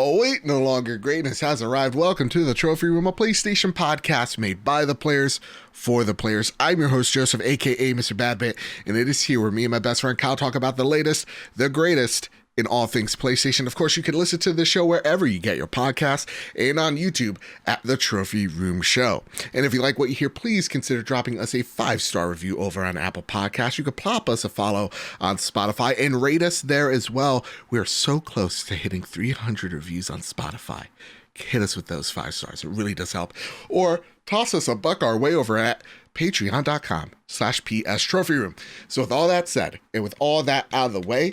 Oh wait, no longer greatness has arrived. Welcome to the Trophy Room, a PlayStation podcast made by the players for the players. I'm your host, Joseph, aka Mr. Badbit, and it is here where me and my best friend Kyle talk about the latest, the greatest in all things PlayStation. Of course, you can listen to the show wherever you get your podcasts and on YouTube at the Trophy Room Show. And if you like what you hear, please consider dropping us a 5-star review over on Apple Podcasts. You can pop us a follow on Spotify and rate us there as well. We're so close to hitting 300 reviews on Spotify. Hit us with those 5 stars. It really does help. Or toss us a buck our way over at patreon.com/PS Trophy Room. So with all that said, and with all that out of the way,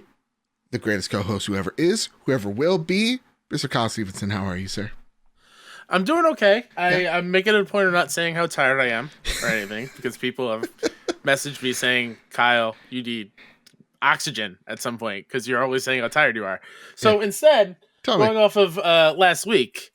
the greatest co-host whoever is, whoever will be, Mr. Kyle Stevenson. How are you, sir? I'm doing okay. I'm making a point of not saying how tired I am or anything because people have messaged me saying, Kyle, you need oxygen at some point because you're always saying how tired you are. So instead, going off of last week,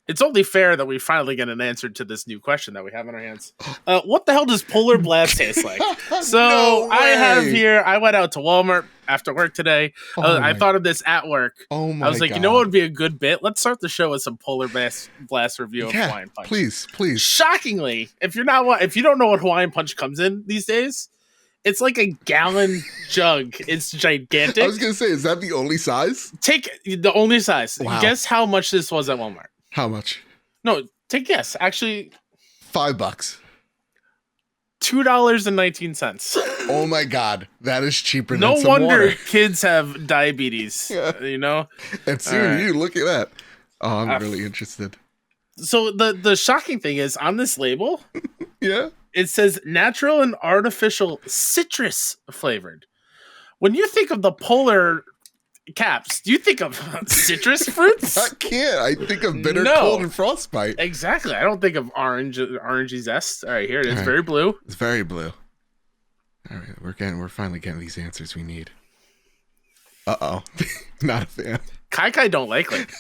it's only fair that we finally get an answer to this new question that we have in our hands. What the hell does Polar Blast taste like? So No I have way. here, I went out to Walmart after work today. I thought of this at work. Oh my I was like, God. you know what would be a good bit? Let's start the show with some Polar Blast review of Hawaiian Punch. Please. Shockingly, if you don't know what Hawaiian Punch comes in these days, it's like a gallon jug. It's gigantic. I was going to say, is that the only size? Take the only size. Wow. Guess how much this was at Walmart. How much? No, take a guess. Actually, $5. $2.19. Oh my God, that is cheaper No than some wonder water. kids have diabetes. You know. And soon All right. you look at that. Oh, I'm really interested. So the shocking thing is on this label, Yeah. it says natural and artificial citrus flavored. When you think of the polar caps, do you think of citrus fruits? I can't. I think of bitter, No. cold, and frostbite. Exactly. I don't think of orangey zest. All right, here it is. All right. Very blue. It's very blue. All right, we're finally getting these answers we need. Uh-oh. Not a fan. Kai don't like it.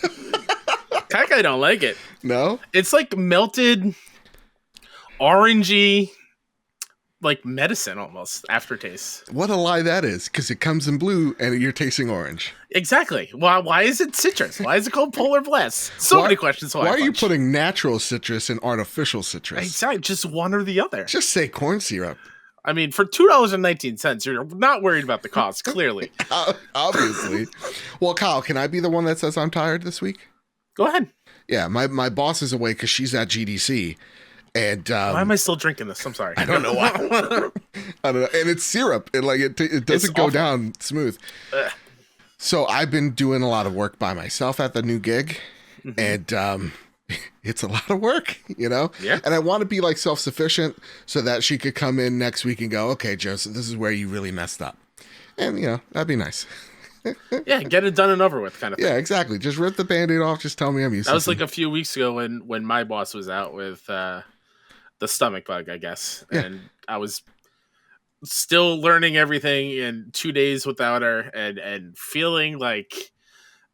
Kai don't like it. No? It's like melted orangey, like medicine almost aftertaste. What a lie that is, because it comes in blue and you're tasting orange. Exactly. Why is it citrus? Why is it called Polar Blast? Many questions. Why are you putting natural citrus and artificial citrus? Exactly. Just one or the other. Just say corn syrup. I mean, for $2.19, you're not worried about the cost, clearly. Obviously. Well, Kyle, can I be the one that says I'm tired this week? Go ahead. Yeah, my boss is away because she's at GDC. And Why am I still drinking this? I'm sorry. I don't know why. I don't know. And it's syrup. And it doesn't go down smooth. Ugh. So I've been doing a lot of work by myself at the new gig. Mm-hmm. And it's a lot of work, you know? Yeah. And I want to be like self-sufficient so that she could come in next week and go, okay, Joseph, this is where you really messed up. And, you know, that'd be nice. Yeah, get it done and over with kind of thing. Yeah, exactly. Just rip the Band-Aid off. Just tell me I'm useless. That was like a few weeks ago when my boss was out with the stomach bug, I guess. Yeah. And I was still learning everything in 2 days without her and feeling like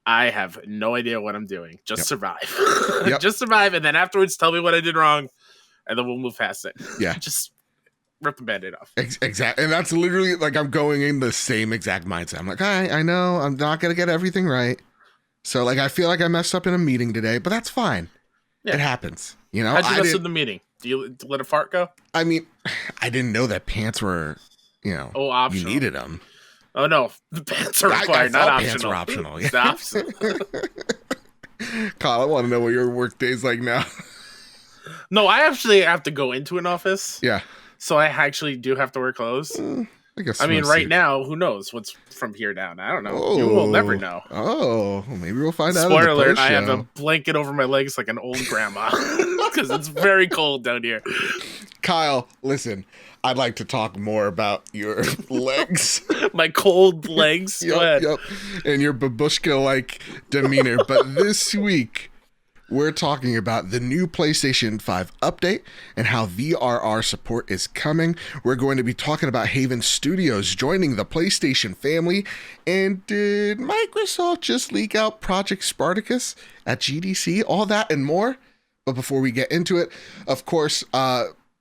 I have no idea what I'm doing. Just survive. Just survive. And then afterwards, tell me what I did wrong. And then we'll move past it. Yeah. Just rip the Band-Aid off. Exactly. And that's literally like I'm going in the same exact mindset. I'm like, I know I'm not going to get everything right. So like, I feel like I messed up in a meeting today, but that's fine. Yeah. It happens. You know, How'd you mess with the meeting? Do you let a fart go? I mean, I didn't know that pants were, you know, optional. You needed them. Oh no, the pants are required, not optional. Pants are optional. Yeah. Optional. Kyle, I want to know what your work day's like now. No, I actually have to go into an office. Yeah. So I actually do have to wear clothes. I guess. I mean, right now, who knows what's from here down? I don't know. Oh. You will never know. Oh, well, maybe we'll find out. Spoiler alert, I have a blanket over my legs like an old grandma because it's very cold down here. Kyle, listen, I'd like to talk more about your legs. My cold legs? Go ahead. Yep. And your babushka-like demeanor. But this week, we're talking about the new PlayStation 5 update and how VRR support is coming. We're going to be talking about Haven Studios joining the PlayStation family. And did Microsoft just leak out Project Spartacus at GDC? All that and more. But before we get into it, of course,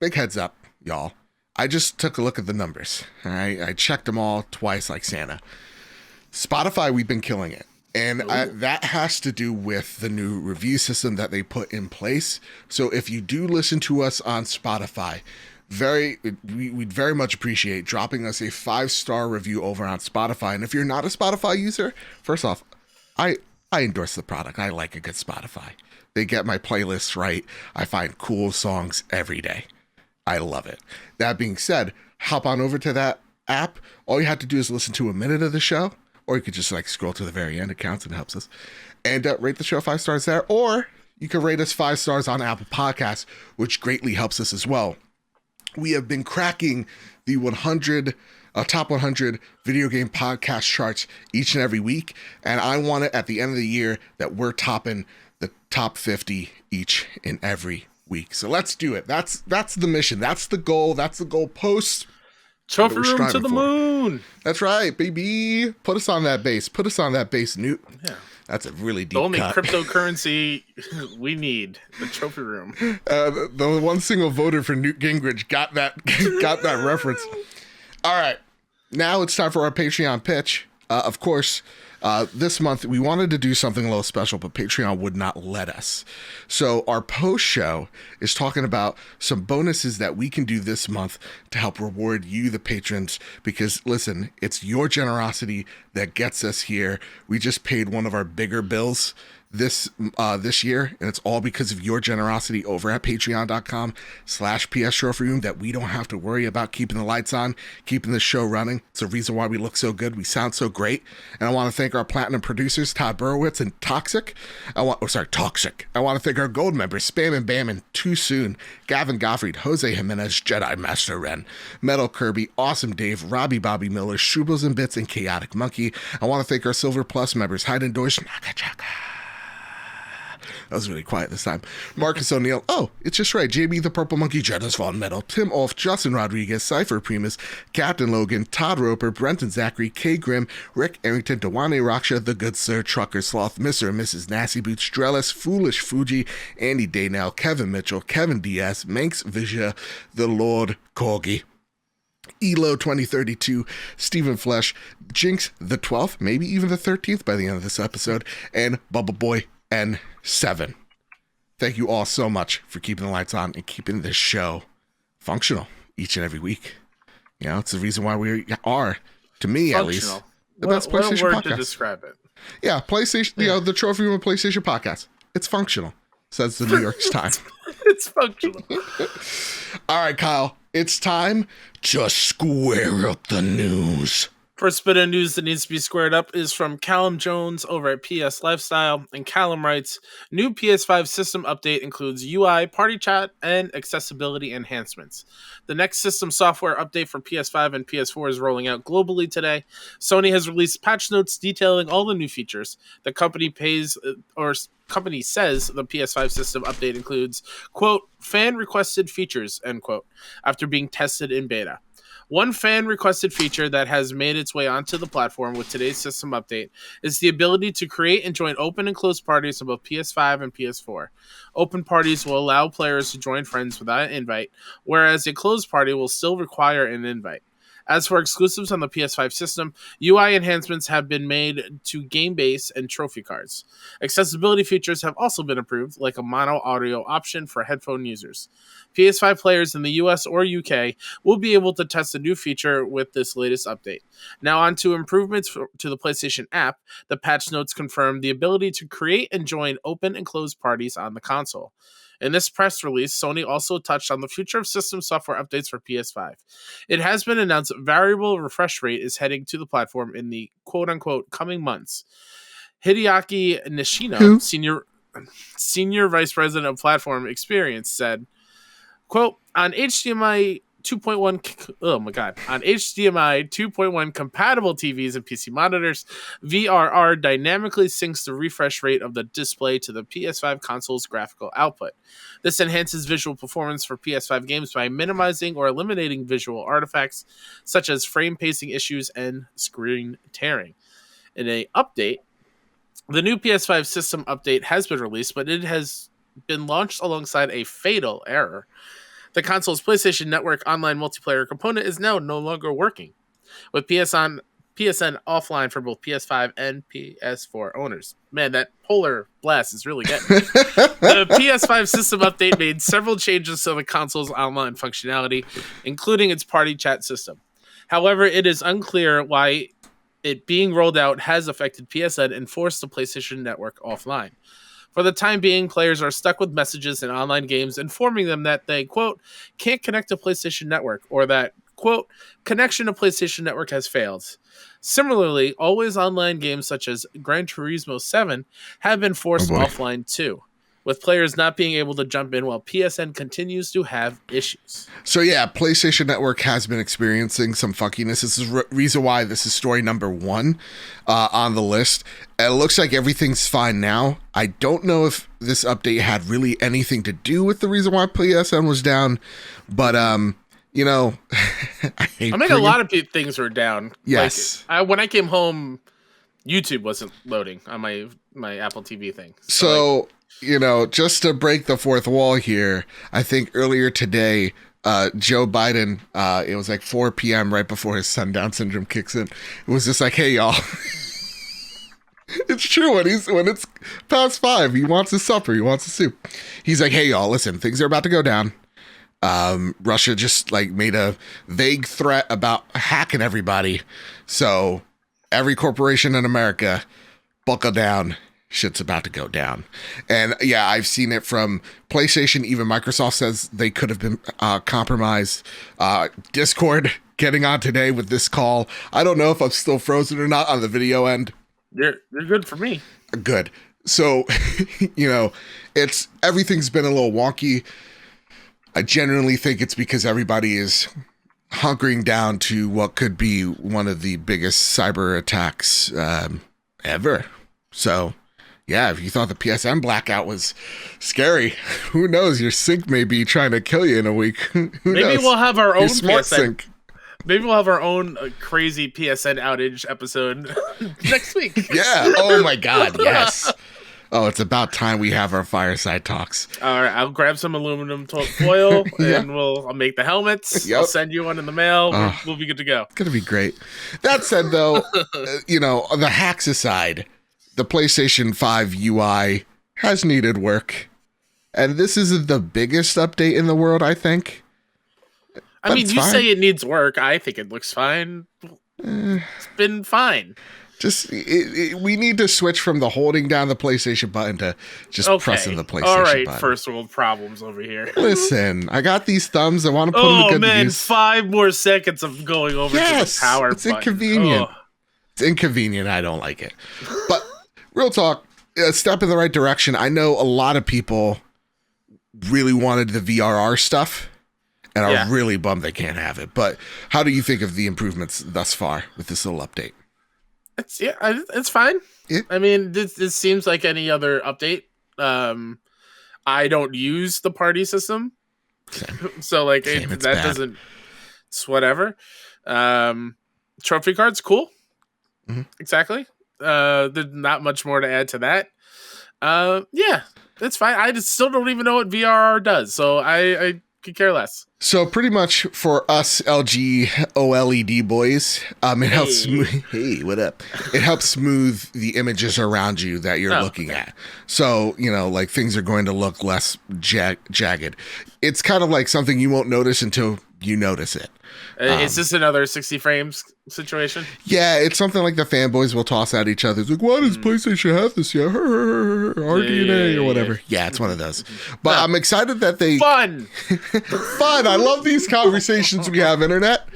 big heads up, y'all. I just took a look at the numbers. All right, I checked them all twice like Santa. Spotify, we've been killing it. And that has to do with the new review system that they put in place. So if you do listen to us on Spotify, we'd very much appreciate dropping us a 5-star review over on Spotify. And if you're not a Spotify user, first off, I endorse the product. I like a good Spotify. They get my playlists right. I find cool songs every day. I love it. That being said, hop on over to that app. All you have to do is listen to a minute of the show, or you could just like scroll to the very end. It counts and helps us. And rate the show 5 stars there, or you can rate us 5 stars on Apple Podcasts, which greatly helps us as well. We have been cracking the top 100 video game podcast charts each and every week, and I want it at the end of the year that we're topping the top 50 each and every week. So let's do it. That's the mission. That's the goal. That's the goal post. Trophy room to the moon. That's right, baby. Put us on that base. Put us on that base, Newt. Yeah. That's a really deep The only cut. cryptocurrency we need, the trophy room. The one single voter for Newt Gingrich got that reference. All right. Now it's time for our Patreon pitch. Of course, this month we wanted to do something a little special, but Patreon would not let us. So our post show is talking about some bonuses that we can do this month to help reward you, the patrons, because listen, it's your generosity that gets us here. We just paid one of our bigger bills this year, and it's all because of your generosity over at patreon.com/PS Trophy Room that we don't have to worry about keeping the lights on, keeping the show running. It's the reason why we look so good, we sound so great. And I want to thank our platinum producers Todd Burowitz and Toxic. Toxic. I want to thank our gold members Spam and Bam and Too Soon, Gavin Gottfried, Jose Jimenez, Jedi Master Ren, Metal Kirby, Awesome Dave, Robbie Bobby Miller, Shrubbles and Bits, and Chaotic Monkey. I want to thank our Silver Plus members Hyde and Deutsch, Naka Chaka. That was really quiet this time. Marcus O'Neill. Oh, it's just right. JB the Purple Monkey, Jedis Von Metal, Tim Olf, Justin Rodriguez, Cypher Primus, Captain Logan, Todd Roper, Brenton Zachary, K Grimm, Rick Arrington, Dewane Raksha, The Good Sir, Trucker Sloth, Mr. and Mrs. Nasty Boots, Drellis, Foolish Fuji, Andy Daynell, Kevin Mitchell, Kevin Diaz, Manx Visia, The Lord Corgi, Elo 2032, Stephen Flesh, Jinx the 12th, maybe even the 13th by the end of this episode, and Bubble Boy N7. Thank you all so much for keeping the lights on and keeping this show functional each and every week. You know, it's the reason why we are, to me at least, the best PlayStation word podcast. to describe it. Yeah, PlayStation, you know, the Trophy Room of PlayStation podcast. It's functional, says the New York Times. It's functional. All right, Kyle, it's time to square up the news. First bit of news that needs to be squared up is from Callum Jones over at PS Lifestyle, and Callum writes, new PS5 system update includes UI, party chat, and accessibility enhancements. The next system software update for PS5 and PS4 is rolling out globally today. Sony has released patch notes detailing all the new features. The company says the PS5 system update includes, quote, fan-requested features, end quote, after being tested in beta. One fan-requested feature that has made its way onto the platform with today's system update is the ability to create and join open and closed parties on both PS5 and PS4. Open parties will allow players to join friends without an invite, whereas a closed party will still require an invite. As for exclusives on the PS5 system, UI enhancements have been made to game base and trophy cards. Accessibility features have also been improved, like a mono audio option for headphone users. PS5 players in the US or UK will be able to test a new feature with this latest update. Now on to improvements to the PlayStation app. The patch notes confirm the ability to create and join open and closed parties on the console. In this press release, Sony also touched on the future of system software updates for PS5. It has been announced variable refresh rate is heading to the platform in the quote-unquote coming months. Hideaki Nishino, senior vice president of platform experience, said, quote, on HDMI 2.1 compatible TVs and PC monitors, VRR dynamically syncs the refresh rate of the display to the PS5 console's graphical output. This enhances visual performance for PS5 games by minimizing or eliminating visual artifacts such as frame pacing issues and screen tearing. In an update, the new PS5 system update has been released, but it has been launched alongside a fatal error. The console's PlayStation Network online multiplayer component is now no longer working. With PS PSN offline for both PS5 and PS4 owners. Man, that polar blast is really getting me. The PS5 system update made several changes to the console's online functionality, including its party chat system. However, it is unclear why it being rolled out has affected PSN and forced the PlayStation Network offline. For the time being, players are stuck with messages in online games informing them that they, quote, can't connect to PlayStation Network, or that, quote, connection to PlayStation Network has failed. Similarly, always online games such as Gran Turismo 7 have been forced offline too, with players not being able to jump in while PSN continues to have issues. So yeah, PlayStation Network has been experiencing some fuckiness. This is reason why this is story number 1 on the list. It looks like everything's fine now. I don't know if this update had really anything to do with the reason why PSN was down, but you know, I mean, a lot of things were down. Yes. Like, when I came home, YouTube wasn't loading on my Apple TV thing. So you know, just to break the fourth wall here, I think earlier today, Joe Biden, it was like 4 p.m. right before his sundown syndrome kicks in. It was just like, hey, y'all. It's true. When it's past 5, he wants his supper. He wants his soup. He's like, hey, y'all, listen, things are about to go down. Russia just like made a vague threat about hacking everybody. So every corporation in America, buckle down. Shit's about to go down. And yeah, I've seen it from PlayStation. Even Microsoft says they could have been compromised. Discord getting on today with this call. I don't know if I'm still frozen or not on the video end. They're good for me. Good. So, you know, everything's been a little wonky. I generally think it's because everybody is hunkering down to what could be one of the biggest cyber attacks ever. So, yeah, if you thought the PSN blackout was scary, who knows? Your sync may be trying to kill you in a week. Maybe we'll have our own smart PSN sync. Maybe we'll have our own crazy PSN outage episode next week. Yeah. Oh my God. Yes. Oh, it's about time we have our fireside talks. All right, I'll grab some aluminum foil and I'll make the helmets. Yep. I'll send you one in the mail. We'll be good to go. It's gonna be great. That said, though, you know, the hacks aside, the PlayStation 5 UI has needed work, and this isn't the biggest update in the world, I think. I mean, you say it needs work. I think it looks fine. It's been fine. Just we need to switch from the holding down the PlayStation button to just pressing the PlayStation All right, button. first world problems over here. Listen, I got these thumbs. I want to put them to good use. 5 more seconds of going over to the power it's button. Inconvenient. It's inconvenient. I don't like it. But real talk, a step in the right direction. I know a lot of people really wanted the VRR stuff and are really bummed they can't have it. But how do you think of the improvements thus far with this little update? It's fine. Yeah. I mean, this seems like any other update. I don't use the party system. Same. So like that bad. Doesn't. It's whatever. Trophy cards, cool. Mm-hmm. Exactly. There's not much more to add to that. Yeah, that's fine. I still don't even know what VRR does, so I could care less. So pretty much for us LG OLED boys, it helps. Hey, what up? It helps smooth the images around you that you're looking at. So you know, like things are going to look less jagged. It's kind of like something you won't notice until you notice it. Is this another 60 frames situation? Yeah, it's something like the fanboys will toss at each other. It's like, why does PlayStation have this yet? RDNA or whatever. Yeah, it's one of those. But I'm excited that they... Fun! Fun! I love these conversations we have, Internet.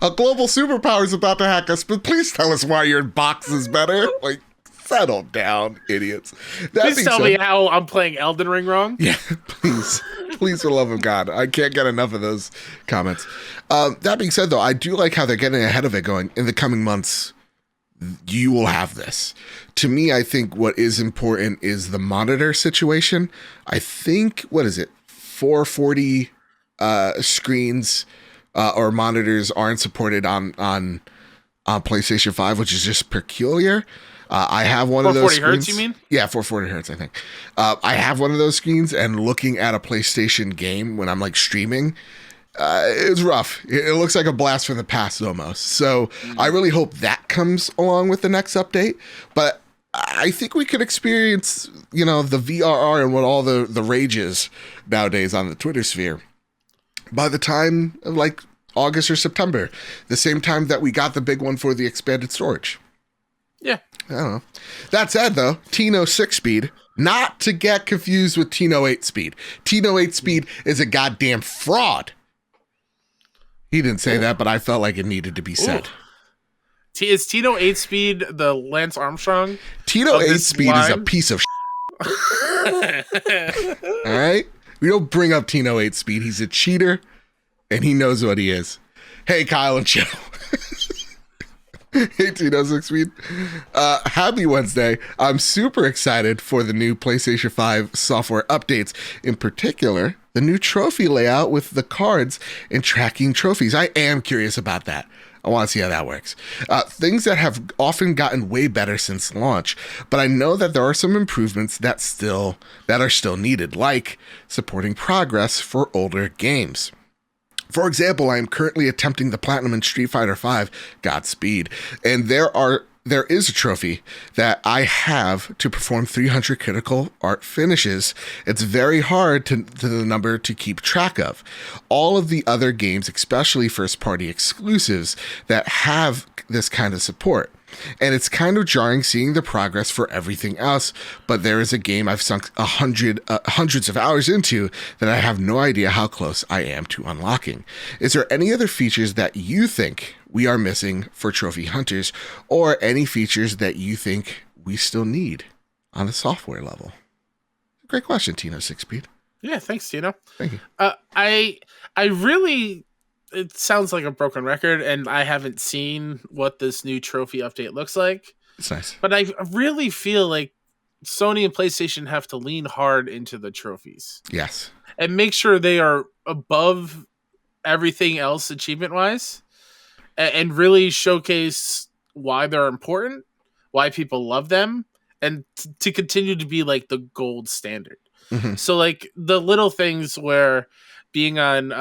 A global superpower is about to hack us, but please tell us why your box is better. Like, settle down, idiots. Please tell me how I'm playing Elden Ring wrong. Yeah, please. Please, for the love of God. I can't get enough of those comments. That being said, though, I do like how they're getting ahead of it, going, in the coming months, you will have this. To me, I think what is important is the monitor situation. I think, 440 screens or monitors aren't supported on PlayStation 5, which is just peculiar. I have one of those screens. 440 hertz, you mean? Yeah, 440 hertz, I think. I have one of those screens, and looking at a PlayStation game when I'm like streaming, it was rough. It looks like a blast from the past almost. So I really hope that comes along with the next update. But I think we could experience, the VRR and what all the rage is nowadays on the Twitter sphere by the time of like August or September, the same time that we got the big one for the expanded storage. Yeah. I don't know. That said, though, Tino 6-speed, not to get confused with Tino 8-speed. Tino 8-speed is a goddamn fraud. He didn't say that, but I felt like it needed to be said. Is Tino 8-speed the Lance Armstrong? Tino 8-speed is a piece of All right? We don't bring up Tino 8-speed. He's a cheater, and he knows what he is. Hey, Kyle and Joe. Hey, Tino 6-speed. Happy Wednesday. I'm super excited for the new PlayStation 5 software updates. In particular, the new trophy layout with the cards and tracking trophies. I am curious about that. I want to see how that works. Things that have often gotten way better since launch, but I know that there are some improvements that are still needed, like supporting progress for older games. For example, I am currently attempting the Platinum in Street Fighter V, Godspeed, and there is a trophy that I have to perform 300 critical art finishes. It's very hard to the number to keep track of. All of the other games, especially first-party exclusives, that have this kind of support. And it's kind of jarring seeing the progress for everything else, but there is a game I've sunk hundreds of hours into that I have no idea how close I am to unlocking. Is there any other features that you think we are missing for trophy hunters, or any features that you think we still need on a software level? Great question, Tino 6-speed. Yeah, thanks, Tino. Thank you. I really... It sounds like a broken record, and I haven't seen what this new trophy update looks like. It's nice. But I really feel like Sony and PlayStation have to lean hard into the trophies. Yes. And make sure they are above everything else achievement-wise, and really showcase why they're important, why people love them, and to continue to be like the gold standard. Mm-hmm. So like the little things where being on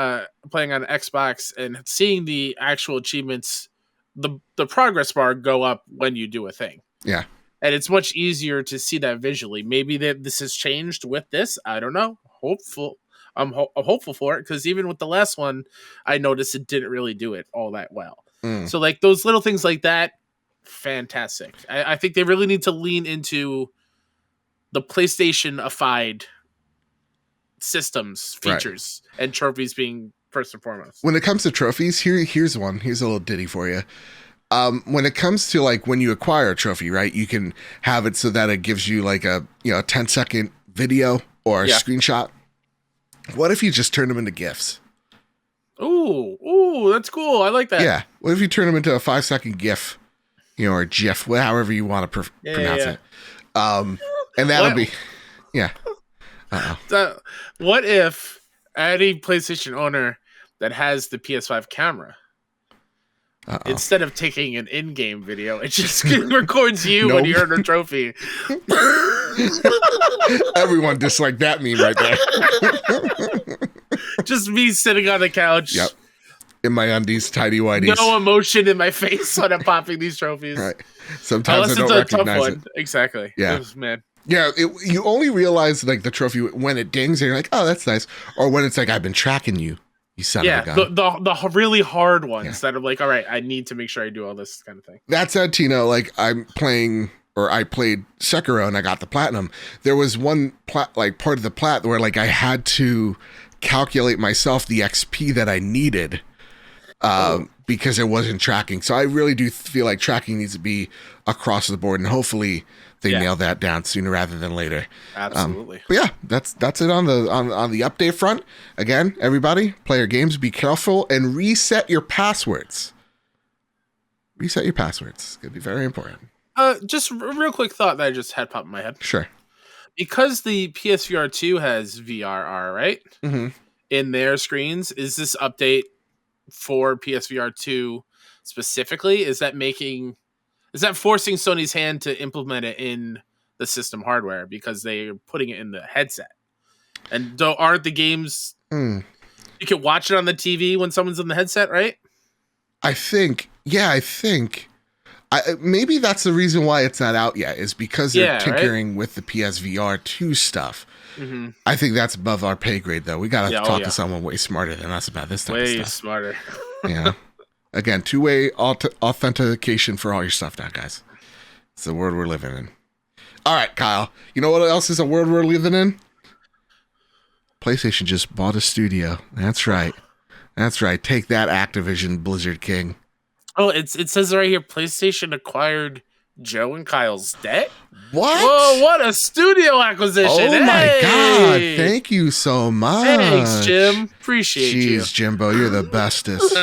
playing on Xbox and seeing the actual achievements, the progress bar go up when you do a thing. Yeah. And it's much easier to see that visually. Maybe that this has changed with this. I don't know. I'm hopeful for it, because even with the last one, I noticed it didn't really do it all that well. So like those little things like that, fantastic. I think they really need to lean into the PlayStation-ified systems, features, right, and trophies being first and foremost. When it comes to trophies, here's one. Here's a little ditty for you. When it comes to like when you acquire a trophy, right, you can have it so that it gives you like a 10-second video or a screenshot. What if you just turn them into GIFs? Ooh, that's cool. I like that. Yeah. What if you turn them into a 5-second GIF, or GIF, however you want to pronounce it. And that'll be, what if any PlayStation owner that has the PS5 camera, instead of taking an in-game video, it just records you when you earn a trophy? Everyone disliked that meme right there. Just me sitting on the couch. Yep. In my undies, tidy whities. No emotion in my face when I'm popping these trophies. Right. Sometimes I don't recognize it. Exactly. Yeah. Man. Yeah, you only realize like the trophy when it dings and you're like, oh, that's nice. Or when it's like, I've been tracking you, you son of a gun. The really hard ones that are like, all right, I need to make sure I do all this kind of thing. That said, Tino, like I played Sekiro and I got the platinum. There was one part of the plat where like I had to calculate myself the XP that I needed because it wasn't tracking. So I really do feel like tracking needs to be across the board, and hopefully they nail that down sooner rather than later. Absolutely. But yeah, that's it on the update front. Again, everybody, play your games, be careful, and reset your passwords. Reset your passwords. It's going to be very important. Just a real quick thought that I just had popped in my head. Sure. Because the PSVR 2 has VRR, right? Mm-hmm. In their screens, is this update for PSVR 2 specifically? Is that forcing Sony's hand to implement it in the system hardware because they're putting it in the headset? And aren't the games You can watch it on the TV when someone's in the headset, right? I think maybe that's the reason why it's not out yet, is because they're tinkering with the PSVR 2 stuff. Mm-hmm. I think that's above our pay grade, though. We got to talk to someone way smarter than us about this type of stuff. Way smarter. Yeah. Again, two-way authentication for all your stuff now, guys. It's the world we're living in. All right, Kyle. You know what else is a world we're living in? PlayStation just bought a studio. That's right. That's right. Take that, Activision Blizzard King. Oh, it says right here, PlayStation acquired Joe and Kyle's debt. What? Whoa, what a studio acquisition. Oh, my God. Thank you so much. Thanks, Jim. Appreciate you. Jeez, Jimbo, you're the bestest.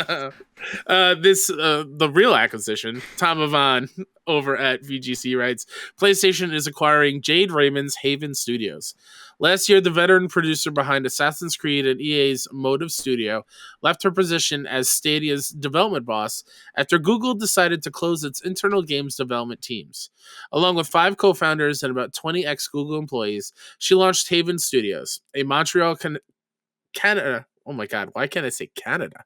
The real acquisition, Tom Avon over at VGC writes, PlayStation is acquiring Jade Raymond's Haven Studios. Last year, the veteran producer behind Assassin's Creed and EA's Motive Studio left her position as Stadia's development boss after Google decided to close its internal games development teams. Along with 5 co-founders and about 20 ex-Google employees, she launched Haven Studios, a Montreal, Canada. Oh my God, why can't I say Canada?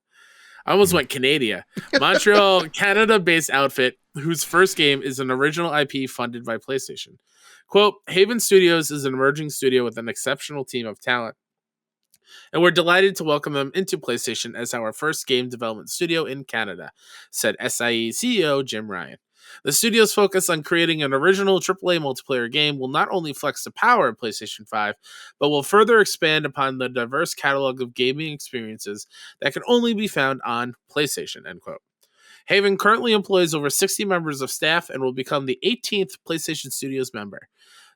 I almost went Canada. Montreal, Canada-based outfit whose first game is an original IP funded by PlayStation. Quote, Haven Studios is an emerging studio with an exceptional team of talent, and we're delighted to welcome them into PlayStation as our first game development studio in Canada, said SIE CEO Jim Ryan. The studio's focus on creating an original AAA multiplayer game will not only flex the power of PlayStation 5, but will further expand upon the diverse catalog of gaming experiences that can only be found on PlayStation, end quote. Haven currently employs over 60 members of staff and will become the 18th PlayStation Studios member.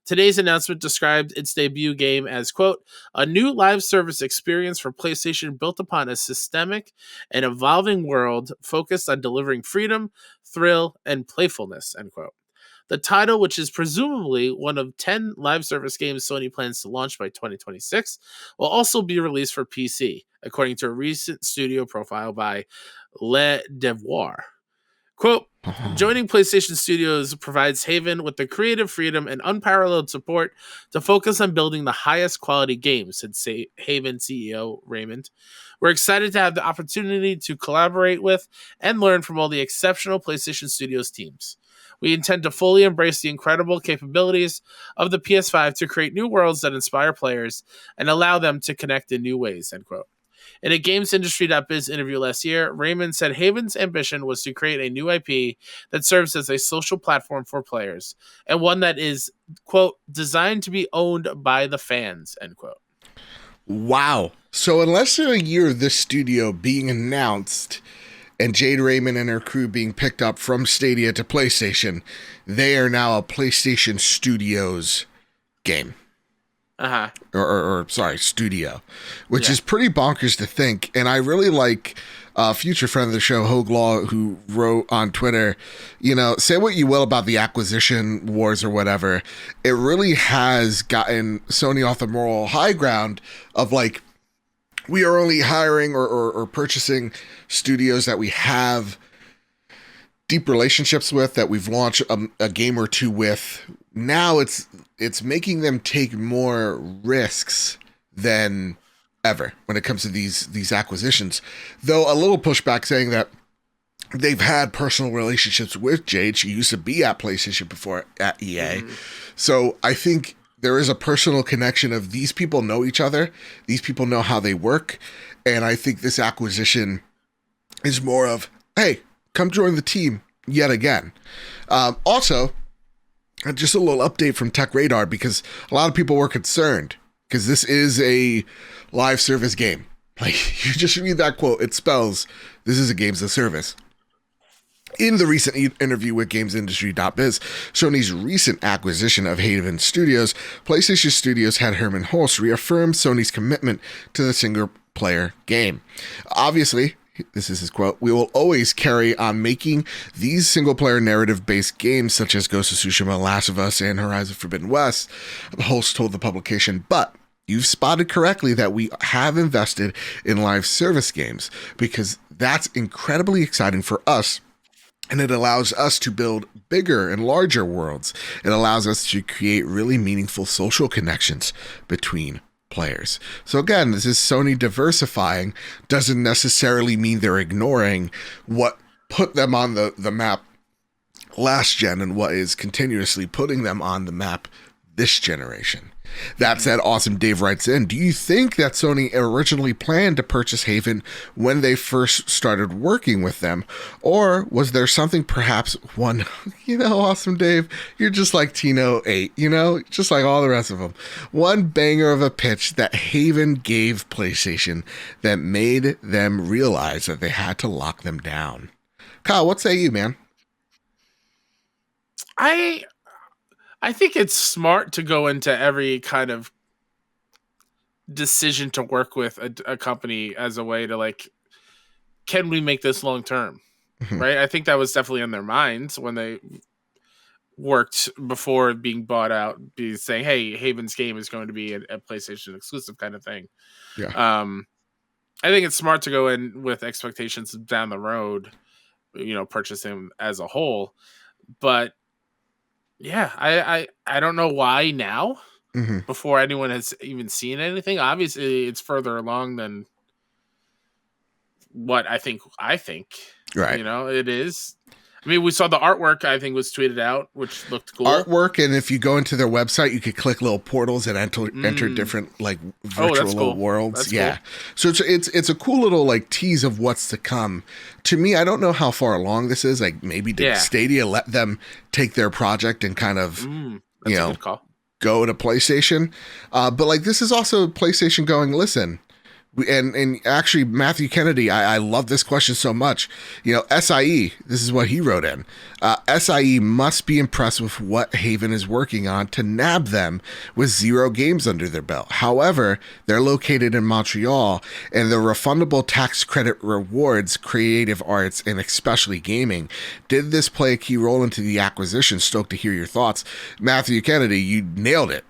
Today's announcement described its debut game as, quote, a new live service experience for PlayStation built upon a systemic and evolving world focused on delivering freedom, thrill, and playfulness, end quote. The title, which is presumably one of 10 live service games Sony plans to launch by 2026, will also be released for PC, according to a recent studio profile by Le Devoir. Quote, joining PlayStation Studios provides Haven with the creative freedom and unparalleled support to focus on building the highest quality games, said Haven CEO Raymond. We're excited to have the opportunity to collaborate with and learn from all the exceptional PlayStation Studios teams. We intend to fully embrace the incredible capabilities of the PS5 to create new worlds that inspire players and allow them to connect in new ways, end quote. In a GamesIndustry.biz interview last year, Raymond said Haven's ambition was to create a new IP that serves as a social platform for players, and one that is, quote, designed to be owned by the fans, end quote. Wow. So in less than a year of this studio being announced and Jade Raymond and her crew being picked up from Stadia to PlayStation, they are now a PlayStation Studios game. Or studio, which is pretty bonkers to think. And I really like a future friend of the show, Hogue Law, who wrote on Twitter, you know, say what you will about the acquisition wars or whatever, it really has gotten Sony off the moral high ground of like, we are only hiring or purchasing studios that we have deep relationships with, that we've launched a game or two with. Now it's making them take more risks than ever when it comes to these acquisitions. Though a little pushback saying that they've had personal relationships with Jade. She used to be at PlayStation before at EA. So I think there is a personal connection of these people know each other. These people know how they work. And I think this acquisition is more of, hey, come join the team yet again. Also, just a little update from Tech Radar, because a lot of people were concerned because this is a live service game. Like, you just read that quote, it spells this is a games as a service. In the recent interview with GamesIndustry.biz, Sony's recent acquisition of Haven Studios, PlayStation Studios head Herman Hulst reaffirmed Sony's commitment to the single-player game. Obviously, this is his quote, we will always carry on making these single-player narrative-based games such as Ghost of Tsushima, Last of Us, and Horizon Forbidden West, Hulst told the publication, but you've spotted correctly that we have invested in live service games because that's incredibly exciting for us. And it allows us to build bigger and larger worlds. It allows us to create really meaningful social connections between players. So again, this is Sony diversifying. Doesn't necessarily mean they're ignoring what put them on the map last gen and what is continuously putting them on the map this generation. That said, Awesome Dave writes in, do you think that Sony originally planned to purchase Haven when they first started working with them? Or was there something, perhaps one, Awesome Dave, you're just like Tino 8, just like all the rest of them. One banger of a pitch that Haven gave PlayStation that made them realize that they had to lock them down. Kyle, what say you, man? I think it's smart to go into every kind of decision to work with a company as a way to like, can we make this long term? Mm-hmm. Right? I think that was definitely in their minds when they worked before being bought out, be saying, hey, Haven's game is going to be a PlayStation exclusive kind of thing. Yeah. I think it's smart to go in with expectations down the road, purchasing as a whole. But yeah, I don't know why now, before anyone has even seen anything. Obviously, it's further along than what I think. Right. It is. I mean, we saw the artwork, I think, was tweeted out, which looked cool. Artwork, and if you go into their website, you could click little portals and enter different like virtual little worlds. That's cool. So it's a cool little like tease of what's to come. To me, I don't know how far along this is. Like maybe did Stadia let them take their project and kind of a good call. Go to PlayStation, but like this is also PlayStation going, listen. And actually, Matthew Kennedy, I love this question so much. SIE, this is what he wrote in. SIE must be impressed with what Haven is working on to nab them with 0 games under their belt. However, they're located in Montreal, and the refundable tax credit rewards creative arts and especially gaming. Did this play a key role into the acquisition? Stoked to hear your thoughts. Matthew Kennedy, you nailed it.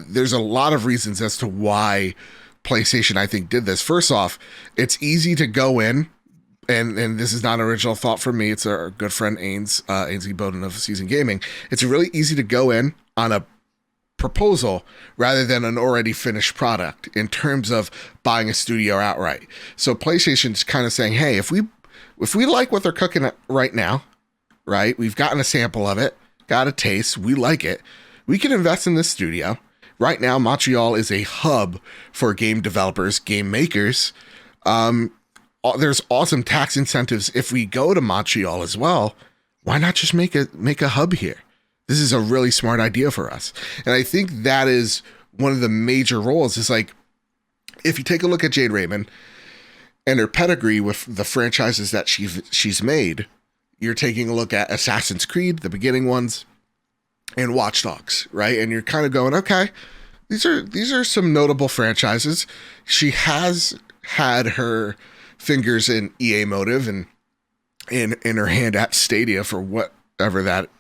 There's a lot of reasons as to why PlayStation, I think, did this. First off, it's easy to go in, and this is not an original thought from me. It's our good friend Ainsley Bowden of Season Gaming. It's really easy to go in on a proposal rather than an already finished product in terms of buying a studio outright. So PlayStation's kind of saying, hey, if we like what they're cooking right now, right? We've gotten a sample of it, got a taste, we like it. We can invest in this studio. Right now, Montreal is a hub for game developers, game makers. There's awesome tax incentives if we go to Montreal as well. Why not just make a hub here? This is a really smart idea for us. And I think that is one of the major roles is like, if you take a look at Jade Raymond and her pedigree with the franchises that she's made, you're taking a look at Assassin's Creed, the beginning ones, and Watch Dogs, right? And you're kind of going, okay, these are some notable franchises. She has had her fingers in EA Motive and in her hand at Stadia for whatever that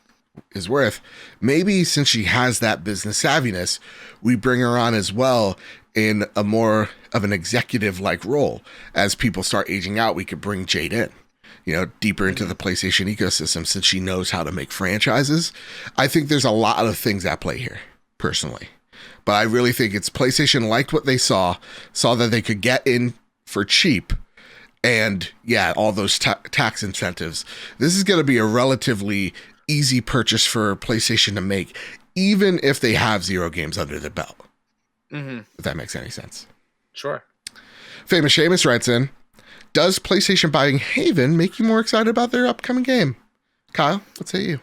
is worth. Maybe since she has that business savviness, we bring her on as well in a more of an executive-like role. As people start aging out, we could bring Jade in, deeper into the PlayStation ecosystem since she knows how to make franchises. I think there's a lot of things at play here, personally. But I really think it's PlayStation liked what they saw that they could get in for cheap, and all those tax incentives. This is going to be a relatively easy purchase for PlayStation to make, even if they have 0 games under their belt. If that makes any sense. Sure. Famous Seamus writes in, does PlayStation buying Haven make you more excited about their upcoming game? Kyle, what say you?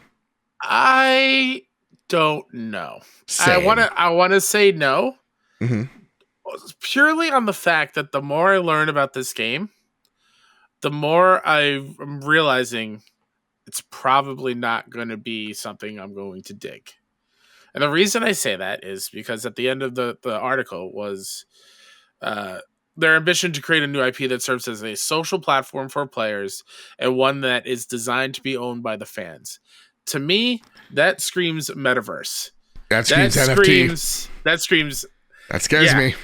I don't know. Same. I want to say no. Purely on the fact that the more I learn about this game, the more I'm realizing it's probably not going to be something I'm going to dig. And the reason I say that is because at the end of the article was their ambition to create a new IP that serves as a social platform for players and one that is designed to be owned by the fans. To me, that screams metaverse. That screams NFT. That scares me.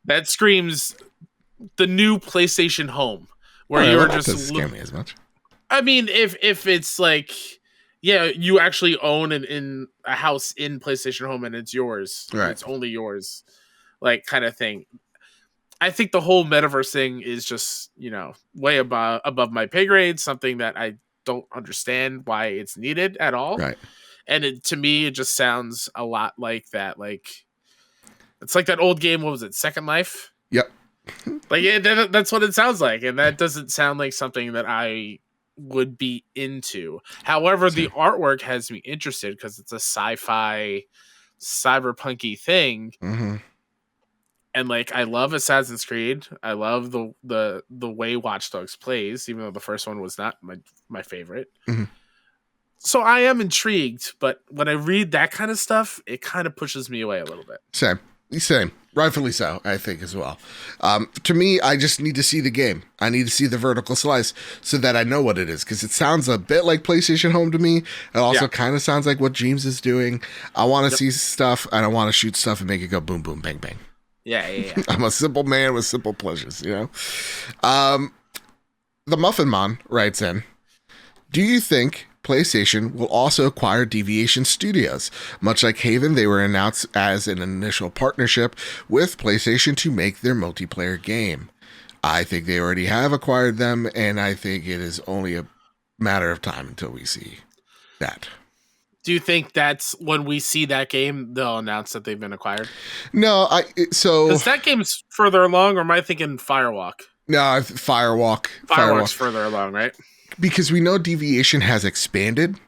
That screams the new PlayStation Home, where you're just. Doesn't scare me as much. I mean, if it's like, you actually own in a house in PlayStation Home and it's yours. Right. It's only yours. like kind of thing. I think the whole metaverse thing is just, way above my pay grade, something that I don't understand why it's needed at all. Right. And to me, it just sounds a lot like that. Like, it's like that old game. What was it? Second Life? Yep. That's what it sounds like. And that doesn't sound like something that I would be into. However, the artwork has me interested because it's a sci-fi, cyberpunky thing. Mm-hmm. And like, I love Assassin's Creed. I love the way Watch Dogs plays, even though the first one was not my favorite. Mm-hmm. So I am intrigued, but when I read that kind of stuff, it kind of pushes me away a little bit. Same. Rightfully so, I think, as well. To me, I just need to see the game. I need to see the vertical slice so that I know what it is, because it sounds a bit like PlayStation Home to me. It also kind of sounds like what James is doing. I want to see stuff, and I want to shoot stuff and make it go boom, boom, bang, bang. Yeah. I'm a simple man with simple pleasures, The Muffin Mon writes in, do you think PlayStation will also acquire Deviation Studios? Much like Haven, they were announced as an initial partnership with PlayStation to make their multiplayer game. I think they already have acquired them, and I think it is only a matter of time until we see that. Do you think that's when we see that game, they'll announce that they've been acquired? No, because that game's further along, or am I thinking Firewalk? No, Firewalk. Firewalk's further along, right? Because we know Deviation has expanded,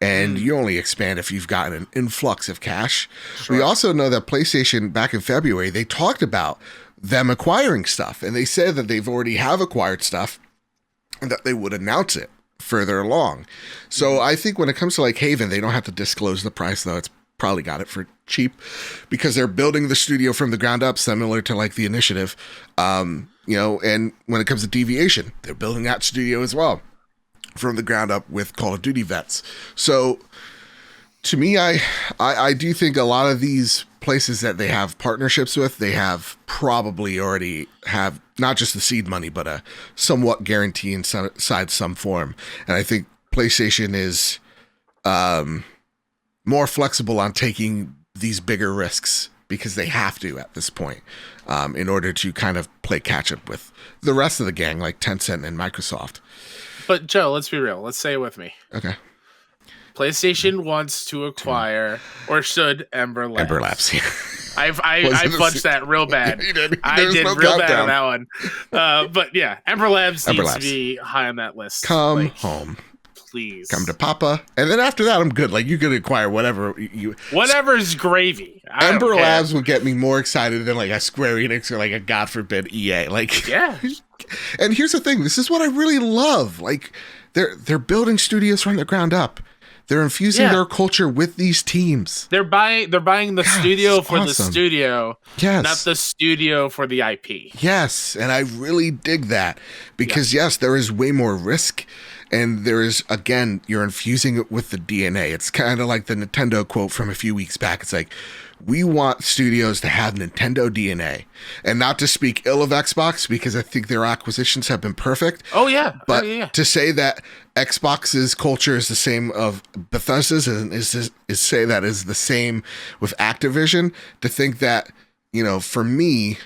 and you only expand if you've gotten an influx of cash. Sure. We also know that PlayStation, back in February, they talked about them acquiring stuff, and they said that they've already have acquired stuff and that they would announce it further along. So I think when it comes to like Haven, they don't have to disclose the price, though. It's probably got it for cheap because they're building the studio from the ground up, similar to like the Initiative. And when it comes to Deviation, they're building that studio as well from the ground up with Call of Duty vets. So to me, I do think a lot of these places that they have partnerships with, they have probably already have not just the seed money, but a somewhat guarantee inside some form. And I think PlayStation is more flexible on taking these bigger risks because they have to at this point in order to kind of play catch up with the rest of the gang, like Tencent and Microsoft. But Joe, let's be real. Let's say it with me. Okay. PlayStation wants to acquire, or should, Ember Labs. Ember Labs, yeah. I fudged that real bad. You did. I did real bad on that one. But yeah, Ember Labs needs to be high on that list. Come home. Please. Come to Papa. And then after that, I'm good. Like, you could acquire whatever you... Whatever's gravy. Ember Labs would get me more excited than like a Square Enix or like a God forbid EA. Like, yeah. And here's the thing. This is what I really love. Like, they're building studios from the ground up. They're infusing their culture with these teams. They're buying the studio for the studio, yes, not the studio for the IP. Yes, and I really dig that because yes, there is way more risk, and there is, again, you're infusing it with the DNA. It's kind of like the Nintendo quote from a few weeks back. It's like, we want studios to have Nintendo DNA, and not to speak ill of Xbox because I think their acquisitions have been perfect. Oh yeah, but to say that Xbox's culture is the same of Bethesda's and is say that is the same with Activision. To think that, for me,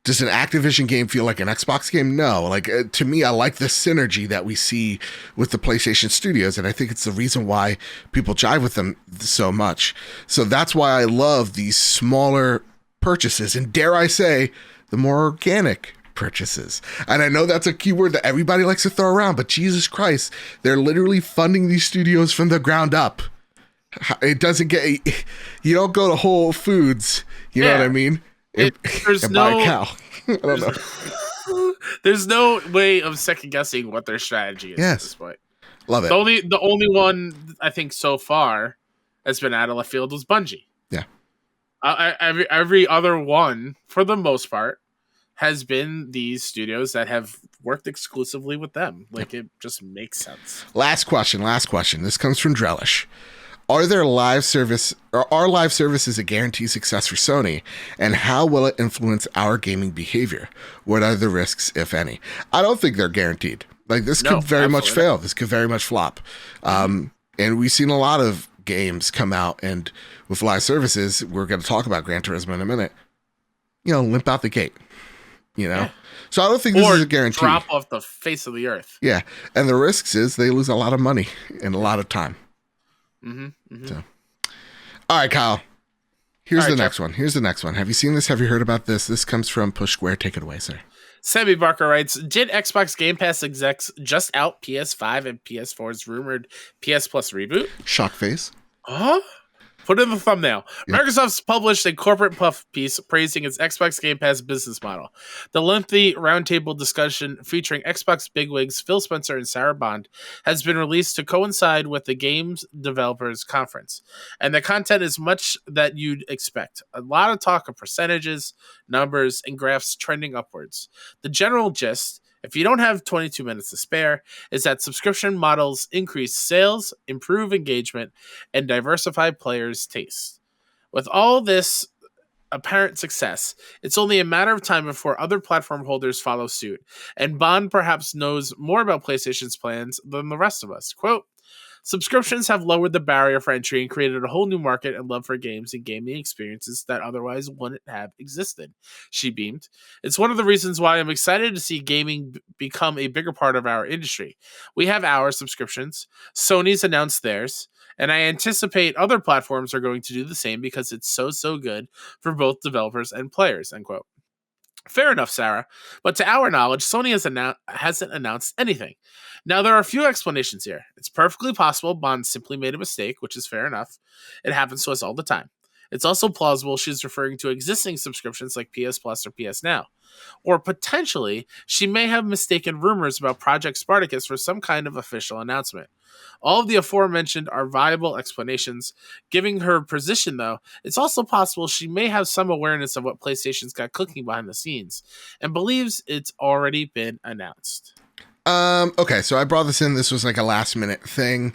does an Activision game feel like an Xbox game? No. Like, to me, I like the synergy that we see with the PlayStation studios, and I think it's the reason why people jive with them so much. So that's why I love these smaller purchases, and dare I say, the more organic purchases. And I know that's a keyword that everybody likes to throw around, but Jesus Christ, they're literally funding these studios from the ground up. It doesn't get... You don't go to Whole Foods, you know what I mean? There's no buy a cow. I don't know. There's no way of second guessing what their strategy is at this point. Love it. The only one I think so far has been out of left field was Bungie. Yeah. Every other one, for the most part, has been these studios that have worked exclusively with them. Like, it just makes sense. Last question. This comes from Drellish. Are live services a guaranteed success for Sony, and how will it influence our gaming behavior? What are the risks, if any? I don't think they're guaranteed. Like, this could very much fail. This could very much flop. And we've seen a lot of games come out, and with live services, we're going to talk about Gran Turismo in a minute, limp out the gate. Yeah. So I don't think this is a guarantee. Drop off the face of the earth. Yeah, and the risks is they lose a lot of money and a lot of time. So, all right, Kyle. Here's the next one. Have you seen this? Have you heard about this? This comes from Push Square. Take it away, sir. Sammy Barker writes, did Xbox Game Pass execs just out PS5 and PS4's rumored PS Plus reboot? Shock face. Huh? Put in the thumbnail. Yep. Microsoft's published a corporate puff piece praising its Xbox Game Pass business model. The lengthy roundtable discussion featuring Xbox bigwigs Phil Spencer and Sarah Bond has been released to coincide with the Games Developers Conference. And the content is much that you'd expect. A lot of talk of percentages, numbers, and graphs trending upwards. The general gist, if you don't have 22 minutes to spare, is that subscription models increase sales, improve engagement, and diversify players' tastes. With all this apparent success, it's only a matter of time before other platform holders follow suit, and Bond perhaps knows more about PlayStation's plans than the rest of us. Quote, subscriptions have lowered the barrier for entry and created a whole new market and love for games and gaming experiences that otherwise wouldn't have existed. She beamed. It's one of the reasons why I'm excited to see gaming become a bigger part of our industry. We have our subscriptions. Sony's announced theirs. And I anticipate other platforms are going to do the same because it's so good for both developers and players, end quote. Fair enough, Sarah. But to our knowledge, Sony hasn't announced anything. Now, there are a few explanations here. It's perfectly possible Bond simply made a mistake, which is fair enough. It happens to us all the time. It's also plausible she's referring to existing subscriptions like PS Plus or PS Now. Or potentially, she may have mistaken rumors about Project Spartacus for some kind of official announcement. All of the aforementioned are viable explanations. Giving her position, though, it's also possible she may have some awareness of what PlayStation's got cooking behind the scenes and believes it's already been announced. Okay, so I brought this in. This was like a last-minute thing.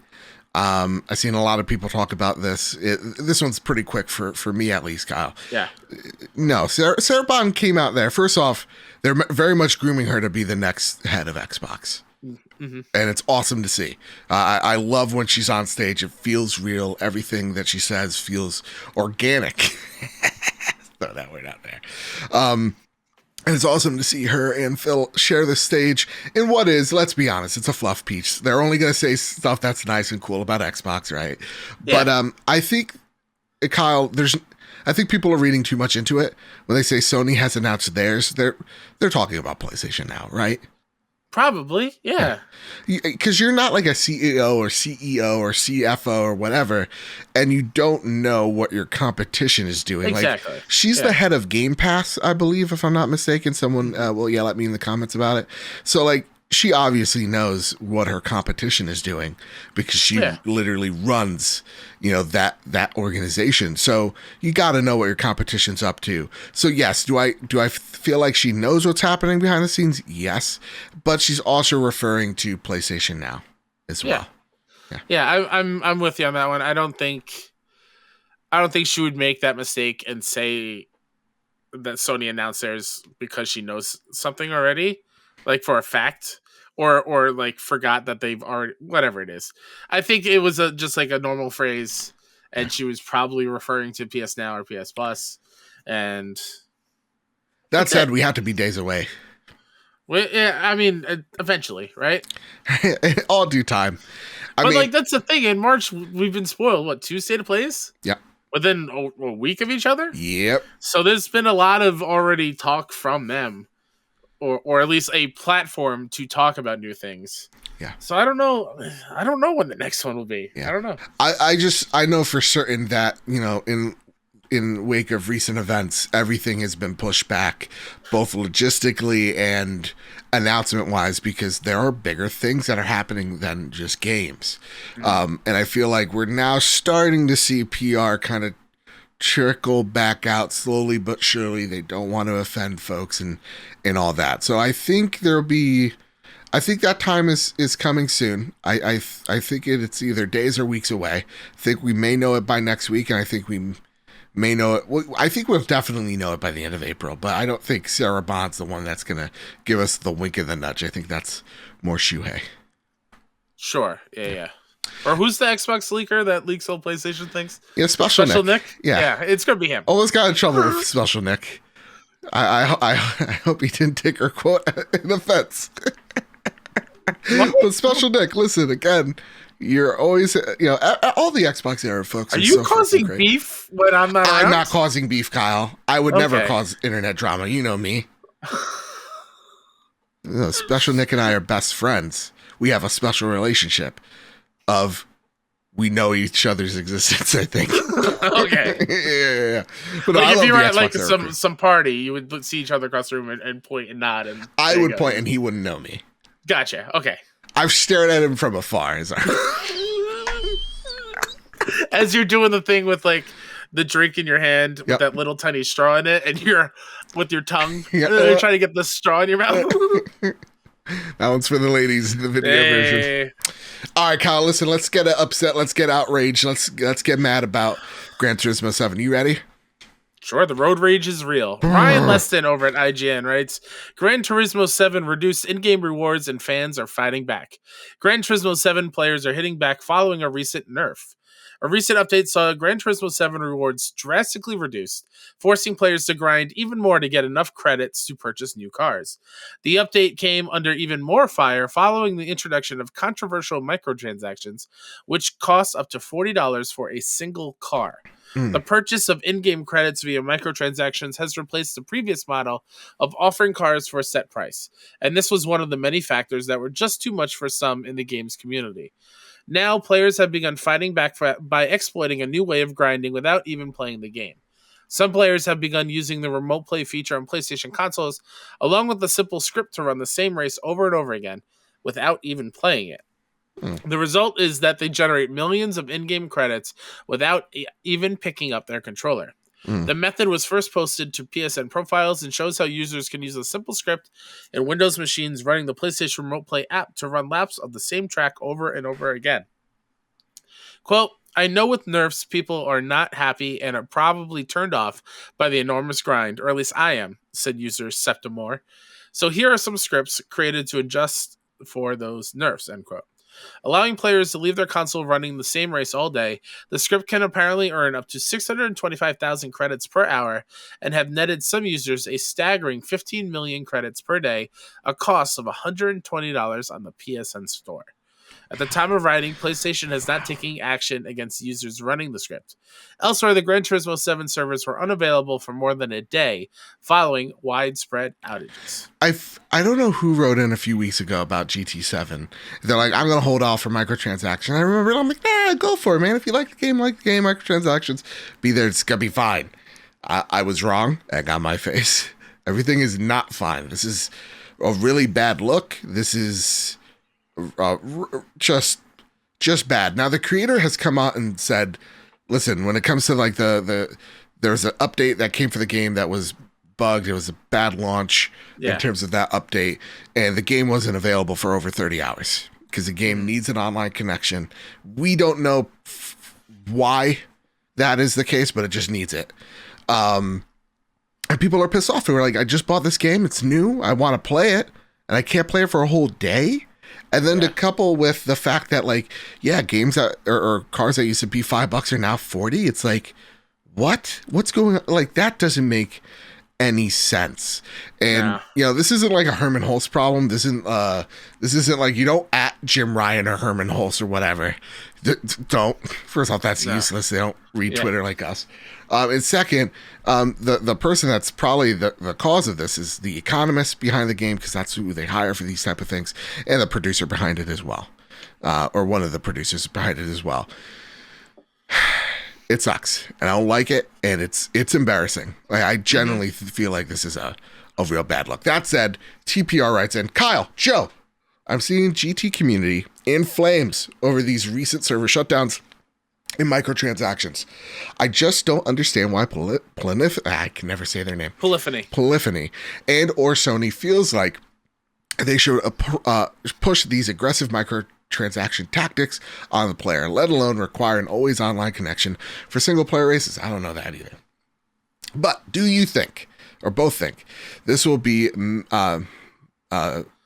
I've seen a lot of people talk about this. This one's pretty quick for me, at least, Kyle. Yeah. No, Sarah Bond came out there. First off, they're very much grooming her to be the next head of Xbox. Mm-hmm. And it's awesome to see. I love when she's on stage. It feels real. Everything that she says feels organic. Throw that word out there. And it's awesome to see her and Phil share the stage in what is, let's be honest, it's a fluff piece. They're only going to say stuff that's nice and cool about Xbox, right? Yeah. But I think, Kyle, I think people are reading too much into it. When they say Sony has announced theirs, they're talking about PlayStation Now, right? Probably, yeah. Because you're not like a CEO or CFO or whatever, and you don't know what your competition is doing. Exactly. Like, she's the head of Game Pass, I believe, if I'm not mistaken. Someone will yell at me in the comments about it. So, like, she obviously knows what her competition is doing because she literally runs, that organization. So you got to know what your competition's up to. So yes, do I feel like she knows what's happening behind the scenes? Yes, but she's also referring to PlayStation Now as well. Yeah, I'm with you on that one. I don't think she would make that mistake and say that Sony announced theirs because she knows something already, like for a fact. Or like forgot that they've already, whatever it is. I think it was just like a normal phrase, and she was probably referring to PS Now or PS Plus. And that said, we have to be days away. Well, yeah, I mean, eventually, right? All due time. I mean, that's the thing. In March, we've been spoiled. What, 2 state of plays? Yep. Within a week of each other? Yep. So there's been a lot of already talk from them. Or at least a platform to talk about new things. Yeah. So I don't know when the next one will be. Yeah. I don't know. I know for certain that, in wake of recent events, everything has been pushed back, both logistically and announcement wise, because there are bigger things that are happening than just games. Mm-hmm. And I feel like we're now starting to see PR kind of trickle back out slowly but surely. They don't want to offend folks and all that. So I think I think that time is coming soon. I think it's either days or weeks away. I think we may know it by next week, and I think we may know it. Well, I think we'll definitely know it by the end of April, but I don't think Sarah Bond's the one that's going to give us the wink and the nudge. I think that's more Shuhei. Sure. Yeah. Or who's the Xbox leaker that leaks all PlayStation things? Yeah, Special Nick. Yeah, it's going to be him. Almost got in trouble with Special Nick. I hope he didn't take her quote in offense. But Special Nick, listen again. You're always, all the Xbox era folks. Are you so causing beef when I'm not around? I'm not causing beef, Kyle. I would never cause internet drama. You know me. Special Nick and I are best friends. We have a special relationship of we know each other's existence, I think. Okay. Yeah. But like if you were at like some party, you would see each other across the room and point and nod. And I would point and he wouldn't know me. Gotcha. Okay. I've stared at him from afar. As you're doing the thing with like the drink in your hand with that little tiny straw in it, and you're with your tongue trying to get the straw in your mouth. That one's for the ladies in the video version. All right, Kyle, listen, let's get upset. Let's get outraged. Let's get mad about Gran Turismo 7. You ready? Sure, the road rage is real. Ryan Leston over at IGN writes, Gran Turismo 7 reduced in-game rewards and fans are fighting back. Gran Turismo 7 players are hitting back following a recent nerf. A recent update saw Gran Turismo 7 rewards drastically reduced, forcing players to grind even more to get enough credits to purchase new cars. The update came under even more fire following the introduction of controversial microtransactions, which cost up to $40 for a single car. The purchase of in-game credits via microtransactions has replaced the previous model of offering cars for a set price, and this was one of the many factors that were just too much for some in the game's community. Now, players have begun fighting back by exploiting a new way of grinding without even playing the game. Some players have begun using the remote play feature on PlayStation consoles, along with the simple script to run the same race over and over again, without even playing it. The result is that they generate millions of in-game credits without even picking up their controller. The method was first posted to PSN profiles and shows how users can use a simple script in Windows machines running the PlayStation Remote Play app to run laps of the same track over and over again. Quote, I know with nerfs, people are not happy and are probably turned off by the enormous grind, or at least I am, said user Septimore. So here are some scripts created to adjust for those nerfs, end quote. Allowing players to leave their console running the same race all day, the script can apparently earn up to 625,000 credits per hour and have netted some users a staggering 15 million credits per day, a cost of $120 on the PSN store. At the time of writing, PlayStation has not taken action against users running the script. Elsewhere, the Gran Turismo 7 servers were unavailable for more than a day following widespread outages. I don't know who wrote in a few weeks ago about GT7. They're like, I'm going to hold off for microtransactions. I remember it. I'm like, go for it, man. If you like the game, microtransactions, be there. It's going to be fine. I was wrong. I got my face. Everything is not fine. This is a really bad look. This is... just bad. Now the creator has come out and said, listen, when it comes to like there's an update that came for the game that was bugged. It was a bad launch in terms of that update, and the game wasn't available for over 30 hours because the game needs an online connection. We don't know why that is the case, but it just needs it. And people are pissed off. They were like, I just bought this game. It's new. I want to play it, and I can't play it for a whole day. And then to couple with the fact that, like, games that or cars that used to be $5 are now $40. It's like, what's going on? Like, that doesn't make any sense. And this isn't like a Herman Hulse problem. This isn't like, you don't at Jim Ryan or Herman Hulse or whatever. Don't. First off, that's useless. They don't read Twitter like us. And second, the person that's probably the cause of this is the economist behind the game, because that's who they hire for these type of things, and the producer behind it as well, or one of the producers behind it as well. It sucks, and I don't like it, and it's embarrassing. Like, I genuinely feel like this is a real bad look. That said, TPR writes in, Kyle, Joe, I'm seeing GT community in flames over these recent server shutdowns and microtransactions. I just don't understand why I can never say their name. Polyphony and or Sony feels like they should push these aggressive microtransaction tactics on the player, let alone require an always online connection for single player races. I don't know that either. But do you think, or both think, this will be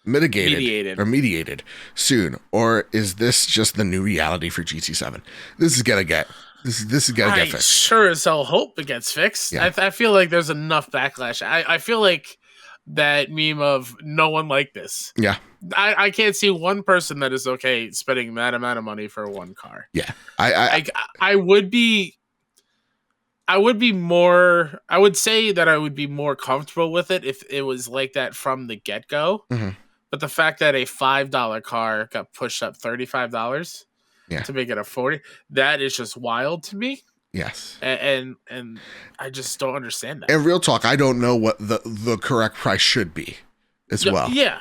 mediated soon, or is this just the new reality for GT7? This is gonna get This is gonna get fixed. Sure as hell hope it gets fixed. Yeah. I feel like there's enough backlash. I feel like that meme of no one like this. Yeah. I can't see one person that is okay spending that amount of money for one car. Yeah. I would say that I would be more comfortable with it if it was like that from the get-go. Mm-hmm. But the fact that a $5 car got pushed up $35 to make it a 40, that is just wild to me. Yes. And I just don't understand that. And real talk, I don't know what the correct price should be as well. Yeah.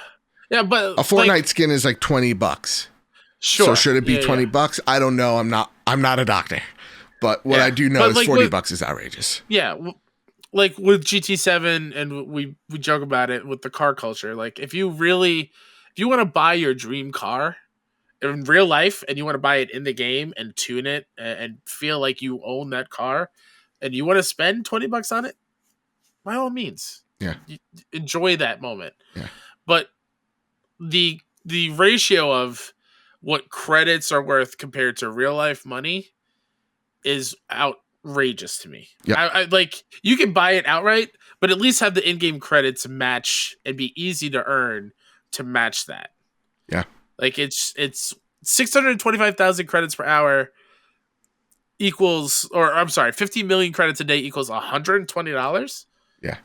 Yeah, but a Fortnite skin is like $20. Sure. So should it be $20? I don't know. I'm not a doctor. But what I do know is $40 is outrageous. Yeah. Like with GT7, and we joke about it with the car culture. Like if you want to buy your dream car in real life and you want to buy it in the game and tune it and feel like you own that car and you want to spend $20 on it, by all means. Yeah. Enjoy that moment. Yeah. But the ratio of what credits are worth compared to real life money is outrageous to me. Yeah. I like, you can buy it outright, but at least have the in-game credits match and be easy to earn to match that. Yeah. Like it's 625,000 credits per hour equals, or I'm sorry, 50 million credits a day equals $120. Yeah.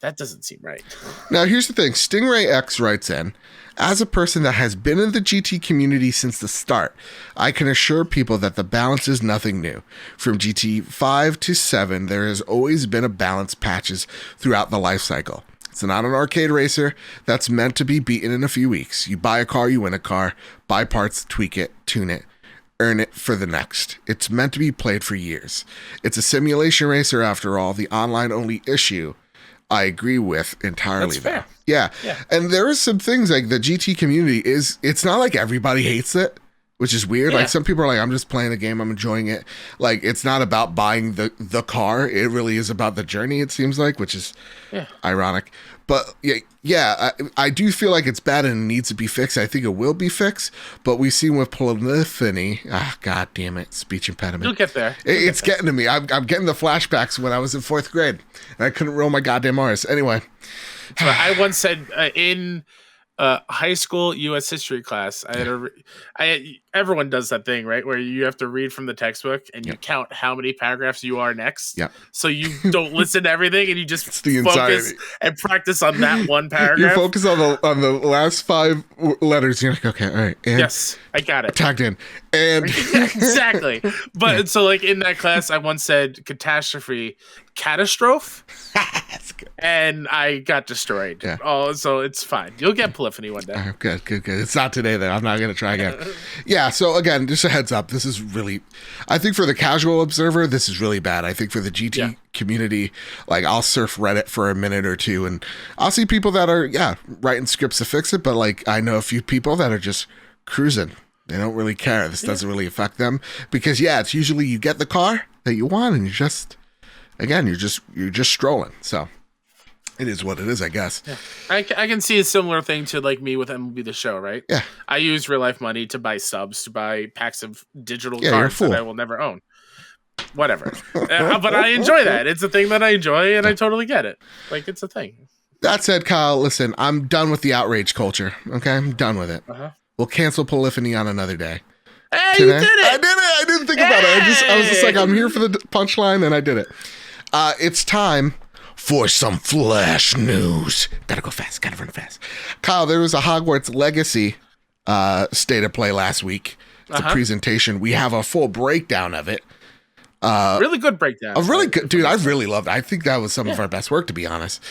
That doesn't seem right. Now, here's the thing. Stingray X writes in, as a person that has been in the GT community since the start, I can assure people that the balance is nothing new. From GT 5 to 7, there has always been a balance patches throughout the life cycle. It's not an arcade racer that's meant to be beaten in a few weeks. You buy a car, you win a car, buy parts, tweak it, tune it, earn it for the next. It's meant to be played for years. It's a simulation racer after all. The online-only issue I agree with entirely. That's fair. Yeah. And there are some things like the GT community it's not like everybody hates it, which is weird. Yeah. Like some people are like, I'm just playing the game, I'm enjoying it. Like it's not about buying the car. It really is about the journey, it seems like, which is ironic. But I do feel like it's bad and it needs to be fixed. I think it will be fixed, but we've seen with polyphony, god damn it, speech impediment. You'll get there. It's getting to me. I'm getting the flashbacks when I was in 4th grade and I couldn't roll my goddamn R's. Anyway. So I once said in high school U.S. history class, everyone does that thing, right? Where you have to read from the textbook and you count how many paragraphs you are next. Yeah. So you don't listen to everything and you just focus entirety. And practice on that one paragraph. You focus on the last 5 letters. You're like, okay, all right. And yes, I got it. Tagged in. And exactly. But so like in that class, I once said catastrophe. That's good. And I got destroyed. Yeah. Oh, so it's fine. You'll get polyphony one day. Good. It's not today, though. I'm not going to try again. Yeah, so again, just a heads up. This is really, I think for the casual observer, this is really bad. I think for the GT community, like I'll surf Reddit for a minute or two and I'll see people that are, writing scripts to fix it. But like, I know a few people that are just cruising. They don't really care. This doesn't really affect them because it's usually you get the car that you want and you're just strolling. So it is what it is, I guess. Yeah. I can see a similar thing to like me with MLB The Show, right? Yeah. I use real life money to buy subs, to buy packs of digital cards that I will never own. Whatever. But I enjoy that. It's a thing that I enjoy and I totally get it. Like it's a thing. That said, Kyle, listen, I'm done with the outrage culture. Okay? I'm done with it. We'll cancel polyphony on another day. Hey, today. You did it! I did it! I didn't think about it. I was just like, I'm here for the punchline and I did it. It's time for some flash news. Gotta go fast. Gotta run fast. Kyle, there was a Hogwarts Legacy state of play last week. It's a presentation. We have a full breakdown of it. Really good breakdown. A really good, dude. I really loved it. I think that was some of our best work, to be honest.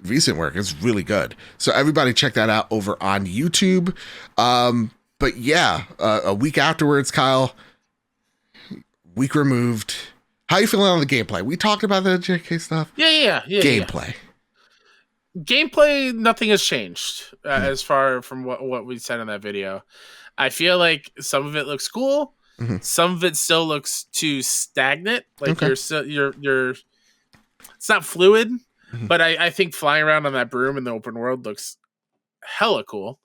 Recent work is really good. So everybody check that out over on YouTube. But a week afterwards, Kyle, week removed. How you feeling on the gameplay? We talked about the JK stuff. Yeah. Gameplay. Gameplay, nothing has changed as far from what we said in that video. I feel like some of it looks cool. Mm-hmm. Some of it still looks too stagnant. Like you're it's not fluid, but I think flying around on that broom in the open world looks hella cool.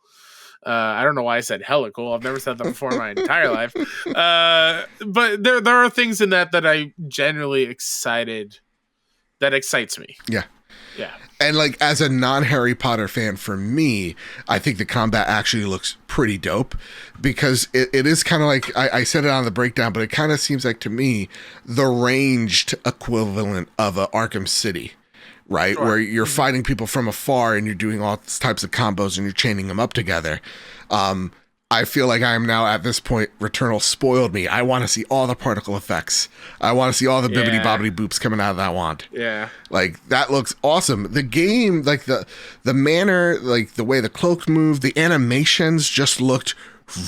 I don't know why I said hella cool. I've never said that before in my entire life. But there are things in that I genuinely excited. That excites me. Yeah. Yeah. And like as a non-Harry Potter fan, for me, I think the combat actually looks pretty dope because it is kind of like I said it on the breakdown, but it kind of seems like to me the ranged equivalent of a Arkham City, right? Sure. Where you're fighting people from afar and you're doing all types of combos and you're chaining them up together. I feel like I am now at this point, Returnal spoiled me. I want to see all the particle effects. I want to see all the bibbity bobbity boops coming out of that wand. Yeah. Like that looks awesome. The game, like the manner, like the way the cloaks move, the animations just looked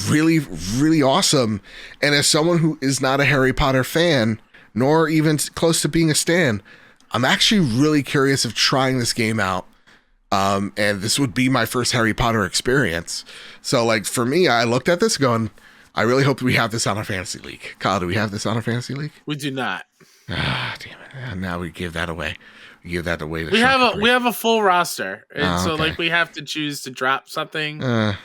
really, really awesome. And as someone who is not a Harry Potter fan, nor even close to being a stan, I'm actually really curious of trying this game out. And this would be my first Harry Potter experience. So like for me, I looked at this going, I really hope we have this on our fantasy league. Kyle, do we have this on our fantasy league? We do not. Ah, damn it. Now we give that away. We give that away. We have a full roster. And so okay. like we have to choose to drop something. And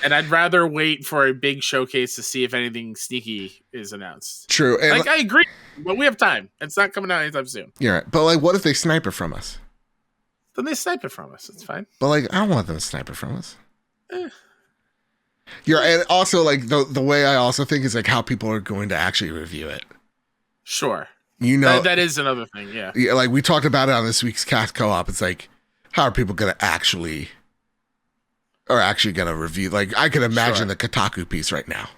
I'd rather wait for a big showcase to see if anything sneaky is announced. True. And like I agree, but we have time. It's not coming out anytime soon. You're right. But like what if they snipe it from us? Then they snipe it from us. It's fine. But like I don't want them to snipe it from us. And also like the way I also think is like how people are going to actually review it. Sure. You know, that is another thing. Yeah. Like we talked about it on this week's Cast Co-op. It's like, how are people going to actually going to review? Like I can imagine the Kotaku piece right now.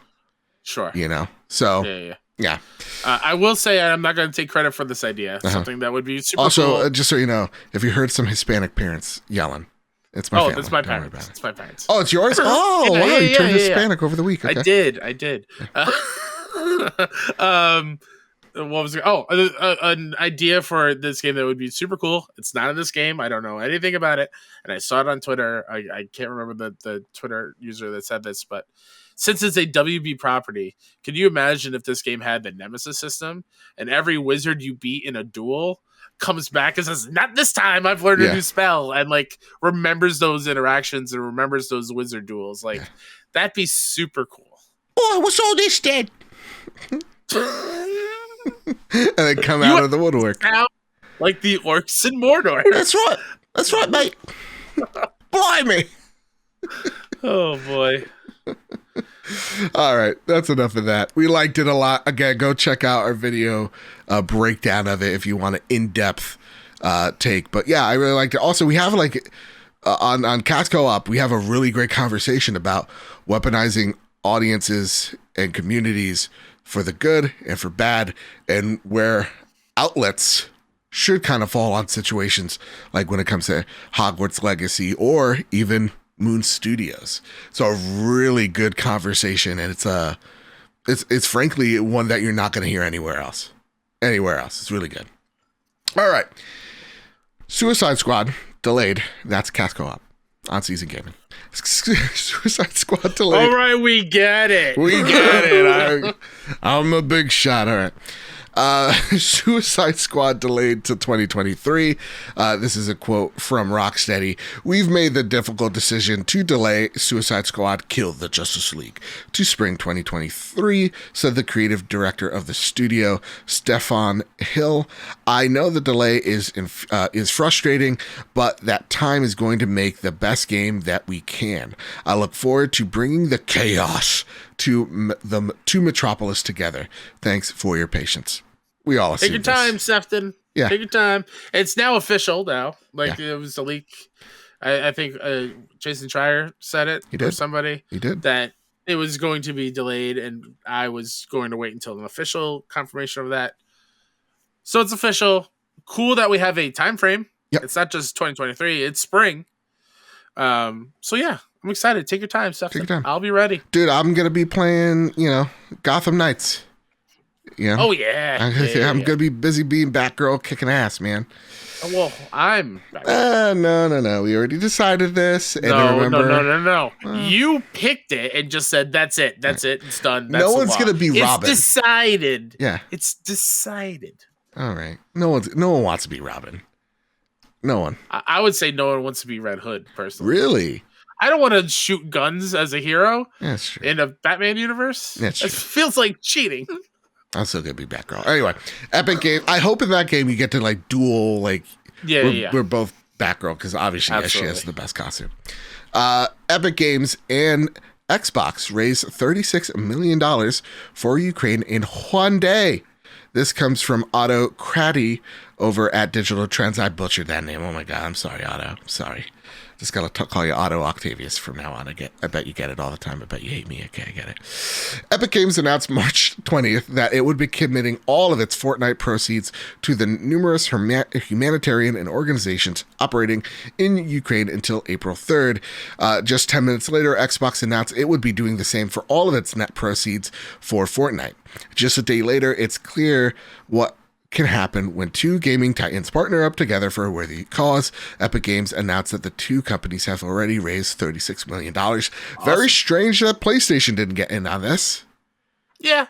Sure. You know, so yeah. I will say I'm not going to take credit for this idea. Something that would be super also, cool. just so you know, if you heard some Hispanic parents yelling, it's my family. That's my parents. It's my parents. Oh, it's yours? Oh, wow. You turned Hispanic over the week. Okay. I did. What was it? An idea for this game that would be super cool. It's not in this game. I don't know anything about it. And I saw it on Twitter. I can't remember the Twitter user that said this, but since it's a WB property, can you imagine if this game had the Nemesis system and every wizard you beat in a duel comes back and says, not this time, I've learned a new spell, and like remembers those interactions and remembers those wizard duels. Like that'd be super cool. Oh, what's all this then? And they come out of the woodwork. Like the orcs in Mordor. That's right, mate. Blimey. Oh boy. All right, that's enough of that. We liked it a lot. Again, go check out our video breakdown of it if you want an in-depth take. But yeah, I really liked it. Also, we have like on Cast Co-op, we have a really great conversation about weaponizing audiences and communities for the good and for bad, and where outlets should kind of fall on situations like when it comes to Hogwarts Legacy or even Moon Studios. So a really good conversation, and it's frankly one that you're not going to hear anywhere else. It's really good. All right, Suicide Squad delayed. That's Cast Co-op on Season Gaming. Suicide Squad delayed. All right, we get it. I'm a big shot. All right. Suicide Squad delayed to 2023. This is a quote from Rocksteady. We've made the difficult decision to delay Suicide Squad Kill the Justice League to spring 2023, said the creative director of the studio, Stefan Hill. I know the delay is frustrating, but that time is going to make the best game that we can. I look forward to bringing the chaos to Metropolis together. Thanks for your patience. We all take your time, Sefton. Yeah, take your time. It's now official. Now, it was a leak. I think Jason Schreier said it. He did. Or somebody. He did that it was going to be delayed, and I was going to wait until an official confirmation of that. So it's official. Cool that we have a time frame. Yep. It's not just 2023. It's spring. So yeah. I'm excited. Take your time, Sefton. Take your time. I'll be ready. Dude, I'm going to be playing, Gotham Knights. Oh, yeah. I'm going to be busy being Batgirl kicking ass, man. Oh, well, I'm Batgirl. No. We already decided this. And No. You picked it and just said, that's it. That's it. It's done. That's no one's going to be Robin. It's decided. Yeah. It's decided. All right. No one wants to be Robin. No one. I would say no one wants to be Red Hood, personally. Really? I don't want to shoot guns as a hero That's true. in a Batman universe. That's It true. feels like cheating. I'm still gonna be Batgirl. Anyway, Epic Game. I hope in that game you get to like duel. Like, we're both Batgirl because obviously yes, she has the best costume. Epic Games and Xbox raised $36 million for Ukraine in one day. This comes from Otto Kratty over at Digital Trends. I butchered that name. Oh my god, I'm sorry, Otto. I'm sorry. Just gotta call you Otto Octavius from now on. I bet you get it all the time. I bet you hate me. Okay, I get it. Epic Games announced March 20th that it would be committing all of its Fortnite proceeds to the numerous humanitarian and organizations operating in Ukraine until April 3rd. Just 10 minutes later, Xbox announced it would be doing the same for all of its net proceeds for Fortnite. Just a day later, it's clear what can happen when two gaming titans partner up together for a worthy cause. Epic Games announced that the two companies have already raised $36 million. Awesome. Very strange that PlayStation didn't get in on this. Yeah.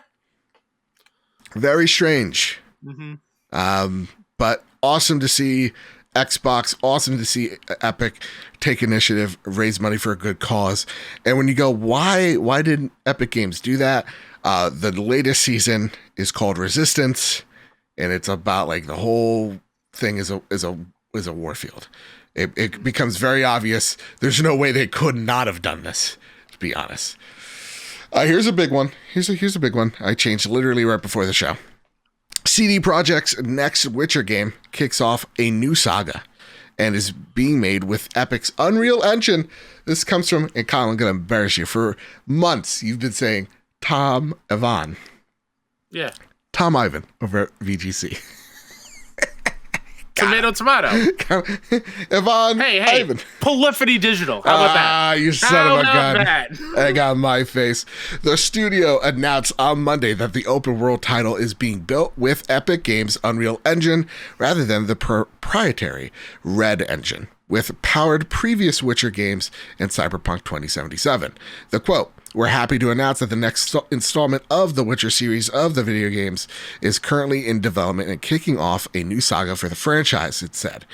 Very strange. Mm-hmm. But awesome to see Xbox, awesome to see Epic take initiative, raise money for a good cause. And when you go, why didn't Epic Games do that? The latest season is called Resistance. And it's about like the whole thing is a war field. It becomes very obvious. There's no way they could not have done this, to be honest. Here's a big one. Here's a big one. I changed literally right before the show. CD Projekt's next Witcher game kicks off a new saga and is being made with Epic's Unreal Engine. This comes from, and Kyle, I'm going to embarrass you. For months, you've been saying Tom Ivan. Yeah. Tom Ivan over at VGC. Tomato. Ivan. Hey. Ivan. Polyphony Digital. How about that? You son of a gun. I got my face. The studio announced on Monday that the open world title is being built with Epic Games' Unreal Engine rather than the proprietary Red Engine, with powered previous Witcher games and Cyberpunk 2077. The quote, "We're happy to announce that the next installment of the Witcher series of the video games is currently in development and kicking off a new saga for the franchise," it said.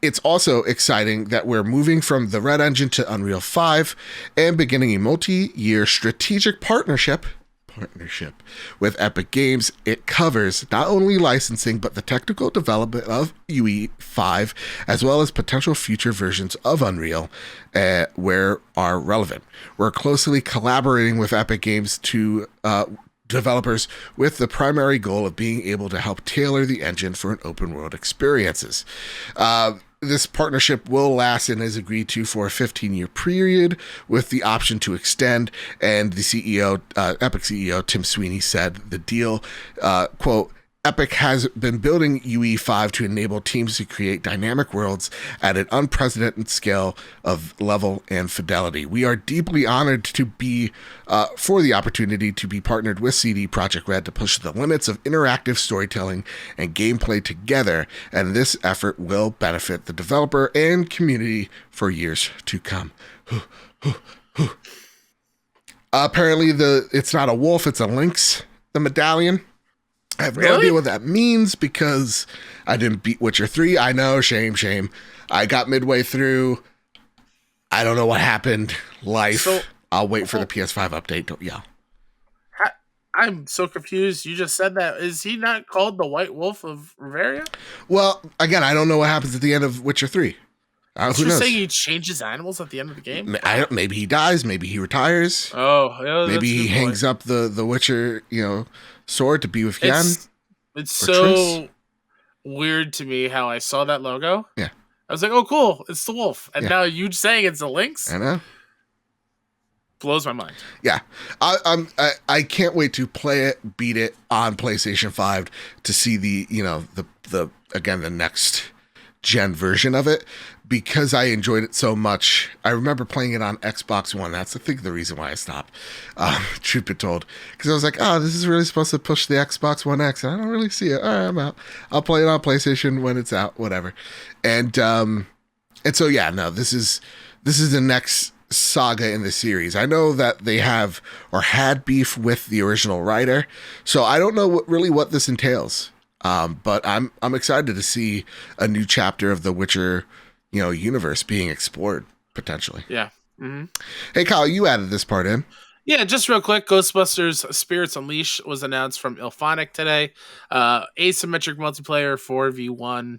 It's also exciting that we're moving from the Red Engine to Unreal 5 and beginning a multi-year strategic partnership with Epic Games. It covers not only licensing, but the technical development of UE5, as well as potential future versions of Unreal where are relevant. We're closely collaborating with Epic Games to developers with the primary goal of being able to help tailor the engine for an open world experiences. This partnership will last and is agreed to for a 15-year period with the option to extend. And the CEO, Epic CEO Tim Sweeney, said the deal, quote, "Epic has been building UE5 to enable teams to create dynamic worlds at an unprecedented scale of level and fidelity. We are deeply honored to be for the opportunity to be partnered with CD Projekt Red to push the limits of interactive storytelling and gameplay together, and this effort will benefit the developer and community for years to come." Apparently, it's not a wolf; it's a lynx. The medallion. I have no idea what that means because I didn't beat Witcher 3. I know, shame. I got midway through. I don't know what happened. Life. So, I'll wait for the PS5 update. Don't yell. I'm so confused. You just said that. Is he not called the White Wolf of Riveria? Well, again, I don't know what happens at the end of Witcher 3. Who knows? Saying he changes animals at the end of the game? Maybe he dies. Maybe he retires. Oh, yeah, maybe he hangs up the Witcher, sword to be with Yen. It's so weird to me how I saw that logo. Yeah. I was like, oh, cool. It's the wolf. And now you saying it's a lynx? I know. Blows my mind. Yeah. I can't wait to play it, beat it on PlayStation 5 to see the next gen version of it, because I enjoyed it so much. I remember playing it on Xbox One. That's, I think, the reason why I stopped, truth be told. Because I was like, this is really supposed to push the Xbox One X, and I don't really see it. All right, I'm out. I'll play it on PlayStation when it's out, whatever. And so, yeah, no, this is the next saga in the series. I know that they have or had beef with the original writer, so I don't know what this entails. But I'm excited to see a new chapter of the Witcher, universe being explored. potentially. Yeah. Mm-hmm. Hey, Kyle, you added this part in. Yeah, just real quick, Ghostbusters Spirits Unleashed was announced from Ilphonic today. Asymmetric multiplayer 4v1,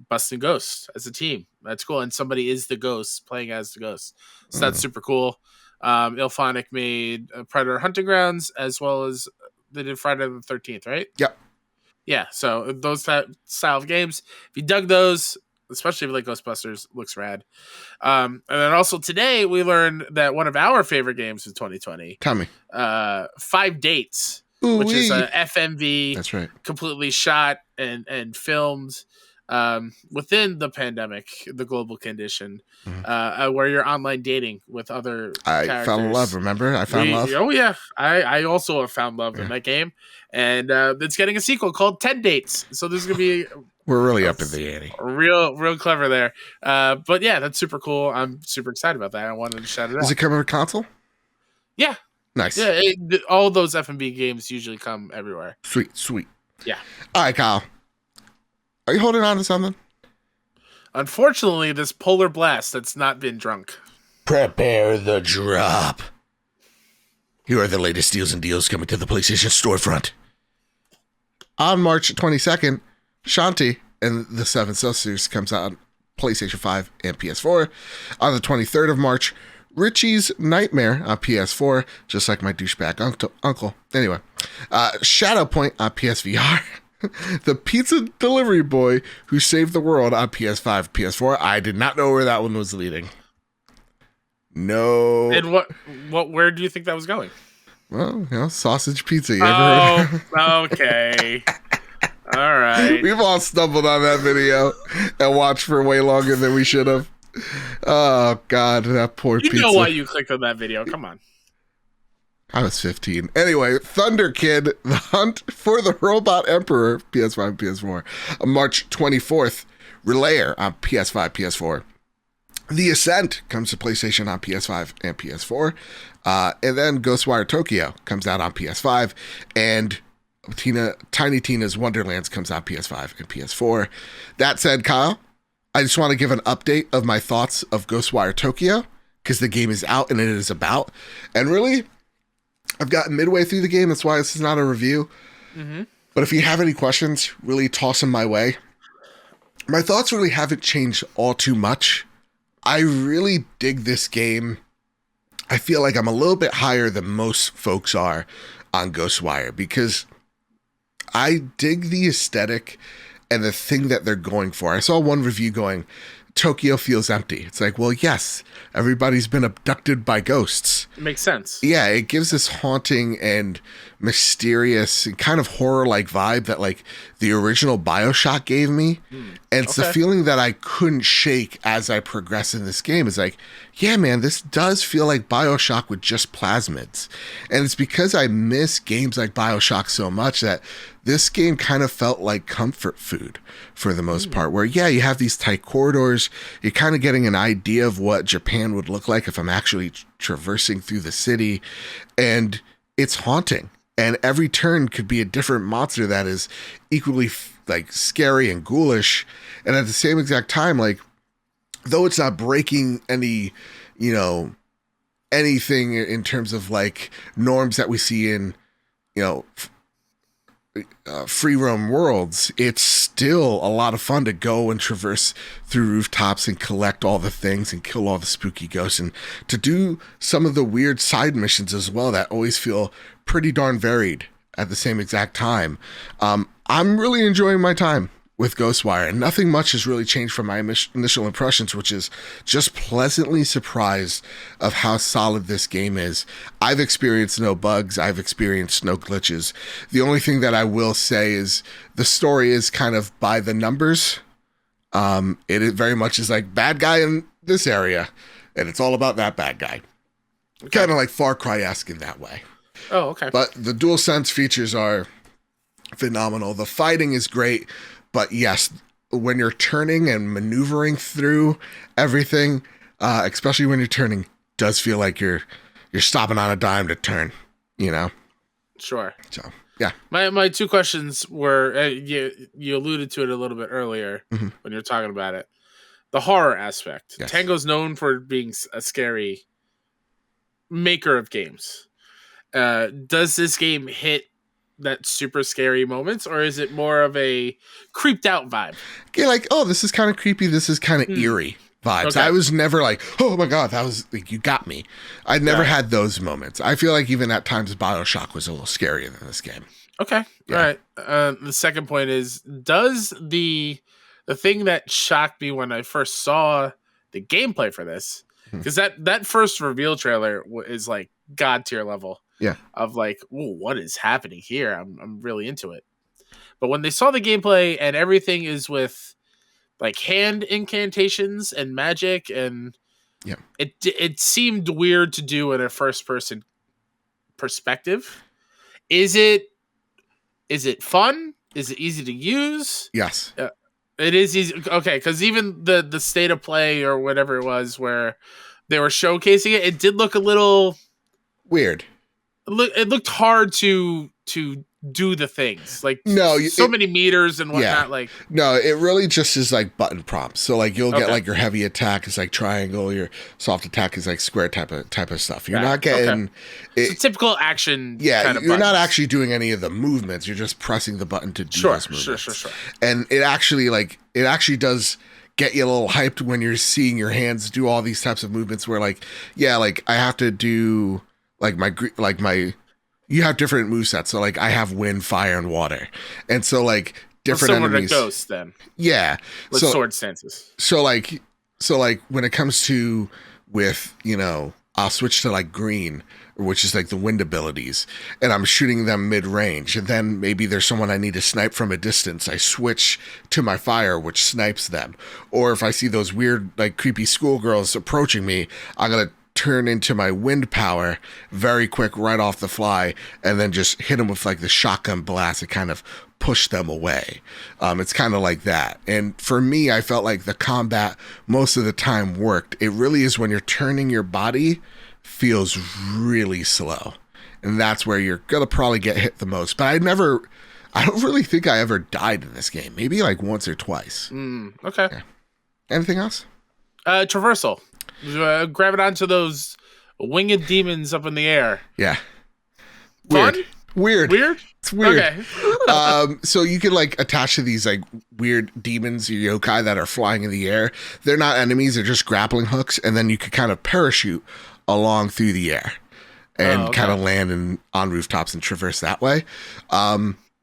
busting ghosts as a team. That's cool. And somebody is the ghost, playing as the ghost. So that's super cool. Ilphonic made Predator Hunting Grounds, as well as they did Friday the 13th, right? Yep. Yeah, so those style of games, if you dug those, especially if you like Ghostbusters, looks rad. And then also today we learned that one of our favorite games of 2020, Tell me. 5 Dates, Ooh-wee. which is a FMV, That's right, completely shot and filmed within the pandemic, the global condition, where you're online dating with other characters. Found love. Remember, I found love. Oh yeah, I also have found love in that game, and it's getting a sequel called 10 Dates. So this is gonna be We're really up in the ante. real clever there. But yeah, that's super cool. I'm super excited about that. I wanted to shout it out. Does it come with a console? Yeah, Nice. yeah. All those F&B games usually come everywhere. Sweet. Yeah. All right, Kyle. Are you holding on to something? Unfortunately, this polar blast that's not been drunk. Prepare the drop. Here are the latest deals and deals coming to the PlayStation storefront. On March 22nd, Shanti and the Seven Sisters comes out on PlayStation 5 and PS4. On the 23rd of March, Richie's Nightmare on PS4, just like my douchebag uncle. Anyway, Shadow Point on PSVR. The Pizza Delivery Boy Who Saved the World on PS5, PS4. I did not know where that one was leading. No. And where do you think that was going? Well, sausage pizza. You ever heard? Okay. All right. We've all stumbled on that video and watched for way longer than we should have. Oh, God, that poor pizza. You know why you clicked on that video. Come on. I was 15. Anyway, Thunder Kid, The Hunt for the Robot Emperor, PS5, PS4. On March 24th, Relayer on PS5, PS4. The Ascent comes to PlayStation on PS5 and PS4. And then Ghostwire Tokyo comes out on PS5. And Tiny Tina's Wonderlands comes out PS5 and PS4. That said, Kyle, I just want to give an update of my thoughts of Ghostwire Tokyo, because the game is out and it is about. And really, I've gotten midway through the game. That's why this is not a review. Mm-hmm. But if you have any questions, really toss them my way. My thoughts really haven't changed all too much. I really dig this game. I feel like I'm a little bit higher than most folks are on Ghostwire, because I dig the aesthetic and the thing that they're going for. I saw one review going, Tokyo feels empty. It's like, well, yes, everybody's been abducted by ghosts. It makes sense. Yeah, it gives this haunting and mysterious and kind of horror-like vibe that like the original BioShock gave me. And it's the feeling that I couldn't shake as I progress in this game. It's like, yeah, man, this does feel like BioShock with just plasmids. And it's because I miss games like BioShock so much that this game kind of felt like comfort food for the most part, where, yeah, you have these tight corridors. You're kind of getting an idea of what Japan would look like if I'm actually traversing through the city. And it's haunting. And every turn could be a different monster that is equally like scary and ghoulish. And at the same exact time, like, though it's not breaking any, anything in terms of like norms that we see in, free roam worlds, it's still a lot of fun to go and traverse through rooftops and collect all the things and kill all the spooky ghosts, and to do some of the weird side missions as well that always feel pretty darn varied at the same exact time. I'm really enjoying my time with Ghostwire, and nothing much has really changed from my initial impressions, which is just pleasantly surprised of how solid this game is. I've experienced no bugs. I've experienced no glitches. The only thing that I will say is the story is kind of by the numbers. It is very much is like bad guy in this area, and it's all about that bad guy. Okay. Kind of like Far Cry-esque in that way. Oh, okay. But the DualSense features are phenomenal. The fighting is great. But yes, when you're turning and maneuvering through everything, especially when you're turning, does feel like you're stopping on a dime to turn, Sure. So, yeah. My two questions were, you alluded to it a little bit earlier when you were talking about it. the horror aspect. Yes. Tango's known for being a scary maker of games. Does this game hit that super scary moments, or is it more of a creeped out vibe? Yeah, like, oh, this is kind of creepy. This is kind of eerie vibes. Okay. I was never like, oh my God, that was like, you got me. I never had those moments. I feel like even at times BioShock was a little scarier than this game. Okay. Yeah. All right. The second point is, does the thing that shocked me when I first saw the gameplay for this, because that first reveal trailer is like god tier level. Yeah. Of like, ooh, what is happening here? I'm really into it. But when they saw the gameplay and everything is with like hand incantations and magic, and it seemed weird to do in a first person perspective. Is it fun? Is it easy to use? Yes. It is easy. Okay, because even the state of play or whatever it was where they were showcasing it, it did look a little weird. It looked hard to do the things, like many meters and whatnot. Yeah. Like, no, it really just is like button prompts. So like you'll get like your heavy attack is like triangle, your soft attack is like square type of stuff. You're not getting it's a typical action. Yeah, kind of you're buttons. not actually doing any of the movements. You're just pressing the button to do those movements. Sure. And it actually does get you a little hyped when you're seeing your hands do all these types of movements. Where like I have to do you have different movesets. So like I have wind, fire, and water, and so like different enemies. Similar to Ghost, then. Yeah, with sword stances. So like when it comes to I'll switch to like green, which is like the wind abilities, and I'm shooting them mid range, and then maybe there's someone I need to snipe from a distance. I switch to my fire, which snipes them. Or if I see those weird like creepy schoolgirls approaching me, I'm gonna turn into my wind power very quick right off the fly, and then just hit them with like the shotgun blast and kind of push them away. It's kind of like that. And for me, I felt like the combat most of the time worked. It really is when you're turning your body feels really slow, and that's where you're gonna probably get hit the most. But I don't really think I ever died in this game. Maybe like once or twice. Okay. Yeah. Anything else? Traversal. Grabbing onto those winged demons up in the air. Yeah. Fun? Weird. It's weird. Okay. So you can like attach to these like weird demons or yokai that are flying in the air. They're not enemies, they're just grappling hooks, and then you can kind of parachute along through the air and kind of land on rooftops and traverse that way.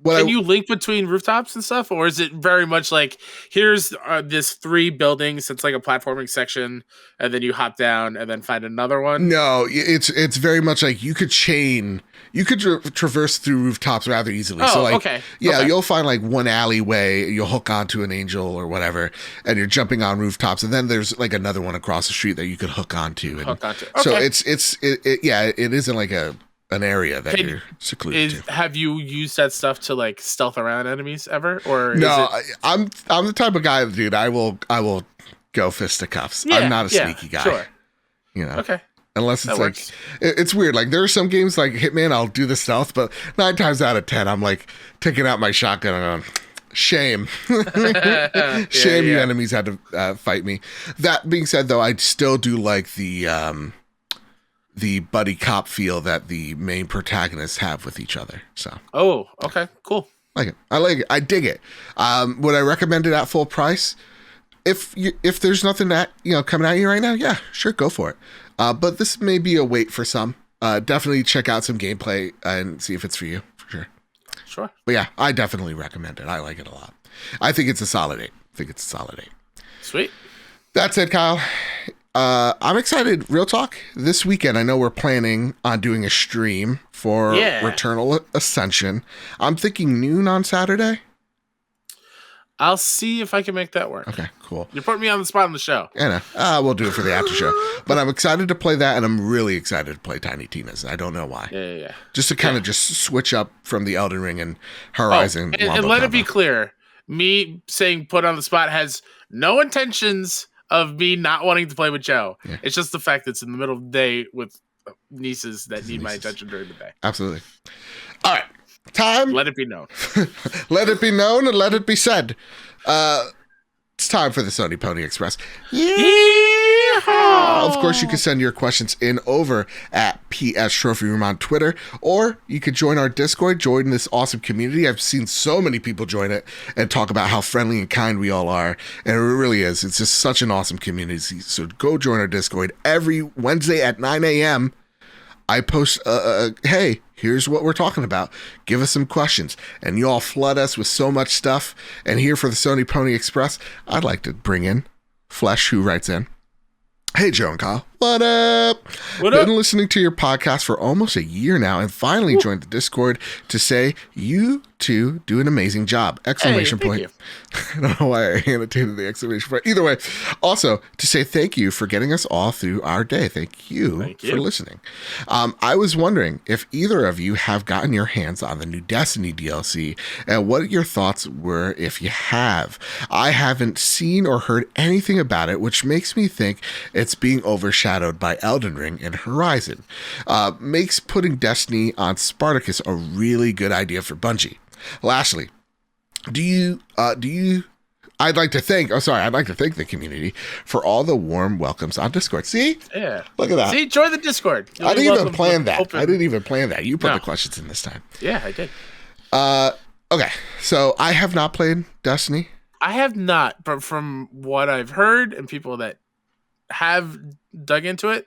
Can you link between rooftops and stuff, or is it very much like here's this 3 buildings? It's like a platforming section, and then you hop down and then find another one. No, it's very much like you could traverse through rooftops rather easily. So like, you'll find like one alleyway, you'll hook onto an angel or whatever, and you're jumping on rooftops, and then there's like another one across the street that you could hook onto. So it isn't like an area that you're secluded to. Have you used that stuff to like stealth around enemies ever, or no? I'm the type of guy, dude. I will go fisticuffs. I'm not a sneaky guy. Sure. Okay. Unless it's like it's weird. Like there are some games like Hitman, I'll do the stealth, but 9 times out of 10, I'm like taking out my shotgun and going, shame, shame. You enemies had to fight me. That being said, though, I still do like the buddy cop feel that the main protagonists have with each other. So. Oh, okay, cool. I like it. I dig it. Would I recommend it at full price? If there's nothing that coming at you right now, yeah, sure, go for it. But this may be a wait for some. Definitely check out some gameplay and see if it's for you, for sure. Sure. But yeah, I definitely recommend it. I like it a lot. I think it's a solid 8. Sweet. That said, Kyle, I'm excited. Real talk. This weekend, I know we're planning on doing a stream for Returnal Ascension. I'm thinking noon on Saturday. I'll see if I can make that work. Okay, cool. You're putting me on the spot on the show. Yeah, no. We'll do it for the after show. But I'm excited to play that, and I'm really excited to play Tiny Tina's. I don't know why. Yeah. Just to kind of just switch up from the Elden Ring and Horizon. And let it be clear, me saying put on the spot has no intentions of me not wanting to play with Joe. Yeah. It's just the fact that it's in the middle of the day with nieces that need my attention during the day. Absolutely. All right. Time. Let it be known. Let it be known and let it be said. It's time for the Sony Pony Express. Yeehaw! Of course, you can send your questions in over at PS Trophy Room on Twitter, or you could join our Discord, join this awesome community. I've seen so many people join it and talk about how friendly and kind we all are, and it really is. It's just such an awesome community. So go join our Discord every Wednesday at 9 a.m. I post, hey, here's what we're talking about. Give us some questions. And you all flood us with so much stuff. And here for the Sony Pony Express, I'd like to bring in Flesh, who writes in, "Hey, Joe and Kyle. What up? What up? Been listening to your podcast for almost a year now and finally joined the Discord to say you two do an amazing job. Exclamation Hey, point. thank I don't know why I annotated the exclamation point. Either way, also to say thank you for getting us all through our day. Thank you for listening. I was wondering if either of you have gotten your hands on the new Destiny DLC and what your thoughts were if you have. I haven't seen or heard anything about it, which makes me think it's being overshadowed by Elden Ring and Horizon. Makes putting Destiny on Spartacus a really good idea for Bungie. Lastly, I'd like to thank the community for all the warm welcomes on Discord. See? Yeah. Look at that. See, join the Discord. I didn't even plan that. You put No. the questions in this time. Yeah, I did. Okay. So I have not played Destiny. I have not, but from what I've heard and people that have dug into it,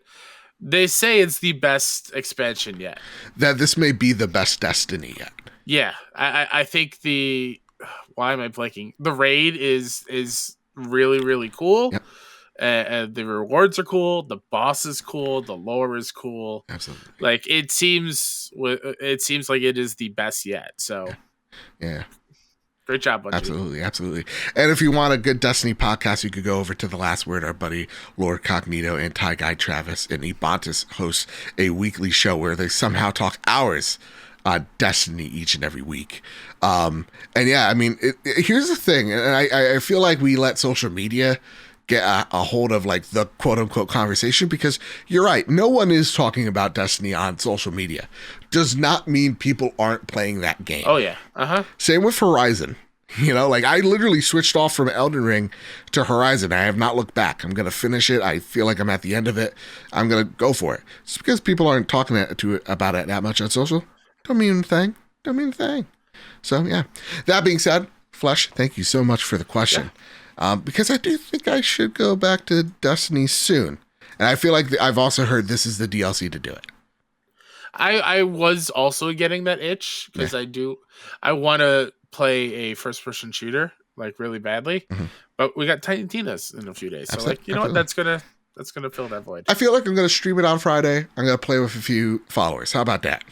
they say it's the best expansion yet. That this may be the best Destiny yet. Yeah, I think why am I blanking? The raid is really, really cool. Yep. The rewards are cool. The boss is cool. The lore is cool. Absolutely. Like it seems like it is the best yet. So yeah. Great job, Bungie. Absolutely. And if you want a good Destiny podcast, you could go over to The Last Word. Our buddy Lord Cognito and Ty Guy Travis and Ebontis host a weekly show where they somehow talk hours on Destiny each and every week. And yeah, I mean, here's the thing, and I feel like we let social media get a hold of like the quote unquote conversation, because you're right, no one is talking about Destiny on social media. Does not mean people aren't playing that game. Oh yeah. Same with Horizon. You know, like I literally switched off from Elden Ring to Horizon. I have not looked back. I'm going to finish it. I feel like I'm at the end of it. I'm going to go for it. Just because people aren't talking about it that much on social, don't mean a thing. So yeah, that being said, Flesh, thank you so much for the question. Yeah. Because I do think I should go back to Destiny soon. And I feel like I've also heard this is the DLC to do it. I was also getting that itch because I want to play a first person shooter like really badly, but we got Tiny Tina's in a few days. So like, you know what? That's going to fill that void. I feel like I'm going to stream it on Friday. I'm going to play with a few followers. How about that?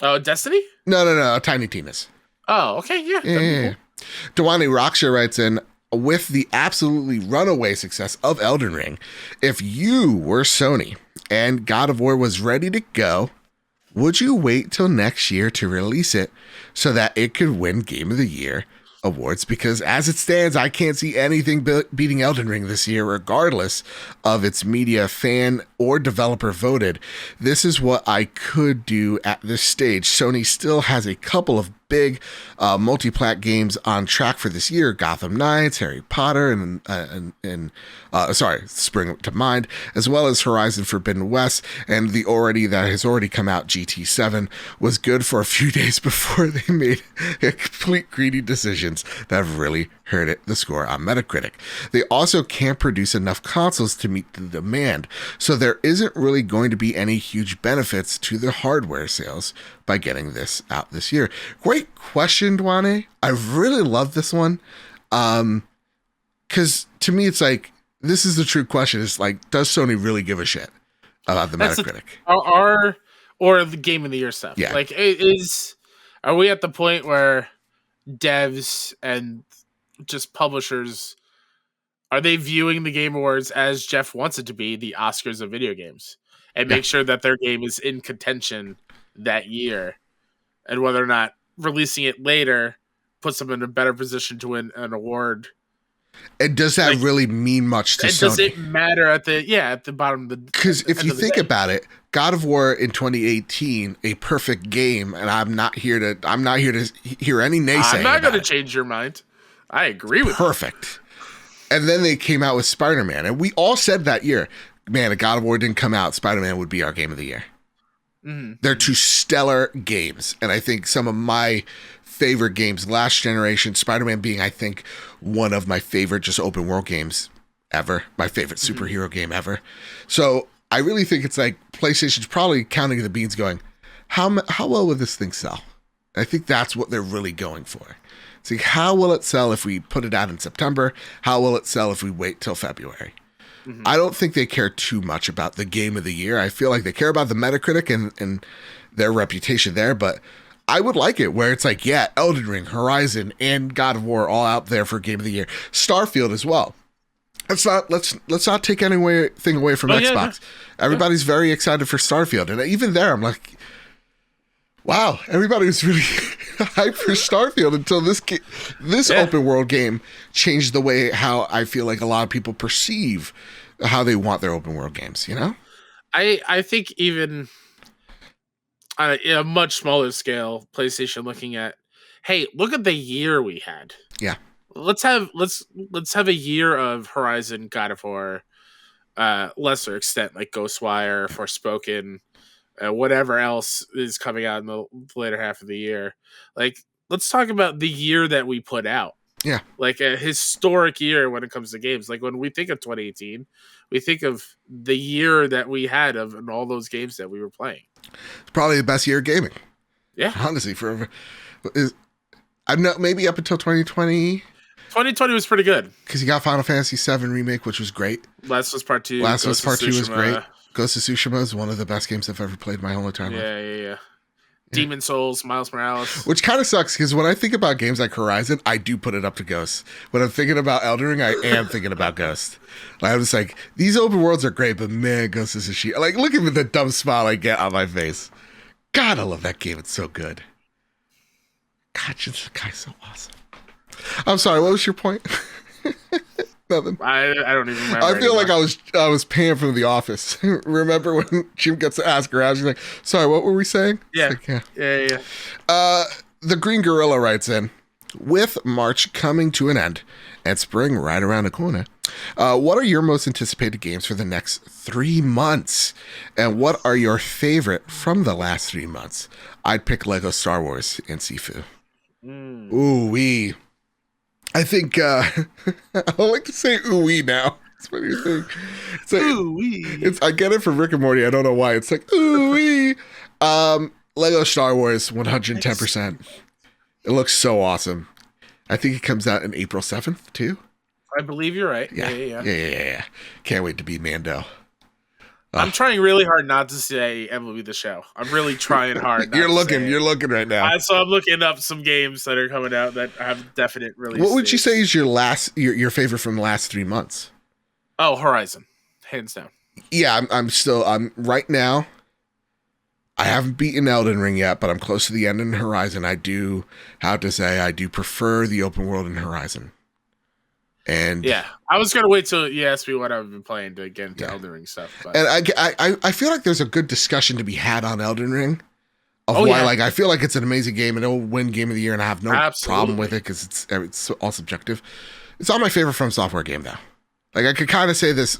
Oh, Destiny? No. Tiny Tina's. Oh, okay. Yeah. Yeah. Cool. Dewani Raksha writes in, with the absolutely runaway success of Elden Ring, if you were Sony and God of War was ready to go, would you wait till next year to release it so that it could win Game of the Year awards? Because as it stands, I can't see anything beating Elden Ring this year, regardless of its media, fan, or developer voted. This is what I could do at this stage. Sony still has a couple of big multi-plat games on track for this year: Gotham Knights, Harry Potter, and spring to mind, as well as Horizon Forbidden West, and that has already come out, GT7, was good for a few days before they made complete greedy decisions that have really hurt the score on Metacritic. They also can't produce enough consoles to meet the demand, so there isn't really going to be any huge benefits to the hardware sales by getting this out this year. Great question, Dwane. I really love this one. Because to me, it's like, this is the true question. It's like, does Sony really give a shit about the Metacritic? Or the Game of the Year stuff? Yeah. Like, are we at the point where devs and just publishers, are they viewing the Game Awards as Jeff wants it to be, the Oscars of video games, and make sure that their game is in contention that year, and whether or not releasing it later puts them in a better position to win an award? And does that really mean much to Sony? Does it matter at the bottom of the? Because if you think about it, God of War in 2018, a perfect game, and I'm not here to hear any naysaying. I'm not going to change your mind. I agree with perfect. And then they came out with Spider-Man, and we all said that year, man, if God of War didn't come out, Spider-Man would be our game of the year. Mm-hmm. They're two stellar games, and I think some of my favorite games last generation, Spider-Man being, I think, one of my favorite just open world games ever, my favorite superhero game ever. So I really think it's like PlayStation's probably counting the beans going, how well would this thing sell? I think that's what they're really going for. It's like, how will it sell if we put it out in September? How will it sell if we wait till February? Mm-hmm. I don't think they care too much about the game of the year. I feel like they care about the Metacritic and their reputation there, but I would like it where it's like, yeah, Elden Ring, Horizon, and God of War all out there for game of the year. Starfield as well. Let's not take anything away from Xbox. Yeah. Everybody's very excited for Starfield, and even there, I'm like, wow, everybody was really hyped for Starfield until this open world game changed the way how I feel like a lot of people perceive how they want their open world games, you know? I think even on a much smaller scale, PlayStation looking at, hey, look at the year we had. Yeah. Let's have a year of Horizon, God of War, lesser extent like Ghostwire, Forspoken, whatever else is coming out in the later half of the year. Like, let's talk about the year that we put out. Yeah. Like a historic year when it comes to games. Like when we think of 2018, we think of the year that we had of all those games that we were playing. It's probably the best year of gaming. Yeah. Honestly, I know maybe up until 2020. 2020 was pretty good. Because you got Final Fantasy VII Remake, which was great. Last of Us Part 2. Last of Us Part 2 was great. Ghost of Tsushima is one of the best games I've ever played my whole entire life. Yeah. Demon Souls, Miles Morales. Which kind of sucks, because when I think about games like Horizon, I do put it up to Ghost. When I'm thinking about Elden Ring, I am thinking about Ghost. Like, I'm just like, these open worlds are great, but man, Ghost is a shit. Like, look at the dumb smile I get on my face. God, I love that game. It's so good. God, this guy's so awesome. I'm sorry, what was your point? Nothing. I don't even remember. I feel like I was Pam from The Office. Remember when Jim gets to ask her out? She's like, "Sorry, what were we saying?" Yeah, like, yeah. The Green Gorilla writes in, with March coming to an end and spring right around the corner, what are your most anticipated games for the next 3 months? And what are your favorite from the last 3 months? I'd pick Lego Star Wars and Sifu. Ooh-wee. I think I like to say ooh-wee now. It's what you think. It's like, ooh-wee. I get it from Rick and Morty. I don't know why. It's like ooh-wee. Lego Star Wars, 110%. It looks so awesome. I think it comes out in April 7th, too. I believe you're right. Yeah. Can't wait to be Mando. I'm trying really hard not to say MLB The Show. I'm really trying hard. You're looking right now. So I'm looking up some games that are coming out that have definite release. What would you say is your favorite from the last 3 months? Oh, Horizon, hands down. Yeah, I'm right now. I haven't beaten Elden Ring yet, but I'm close to the end in Horizon. I do prefer the open world in Horizon. And yeah, I was gonna wait till you asked me what I've been playing to get into Elden Ring stuff. But. And I feel like there's a good discussion to be had on Elden Ring. Like I feel like it's an amazing game and it'll win Game of the Year, and I have no problem with it because it's all subjective. It's not my favorite From Software game though. Like I could kind of say this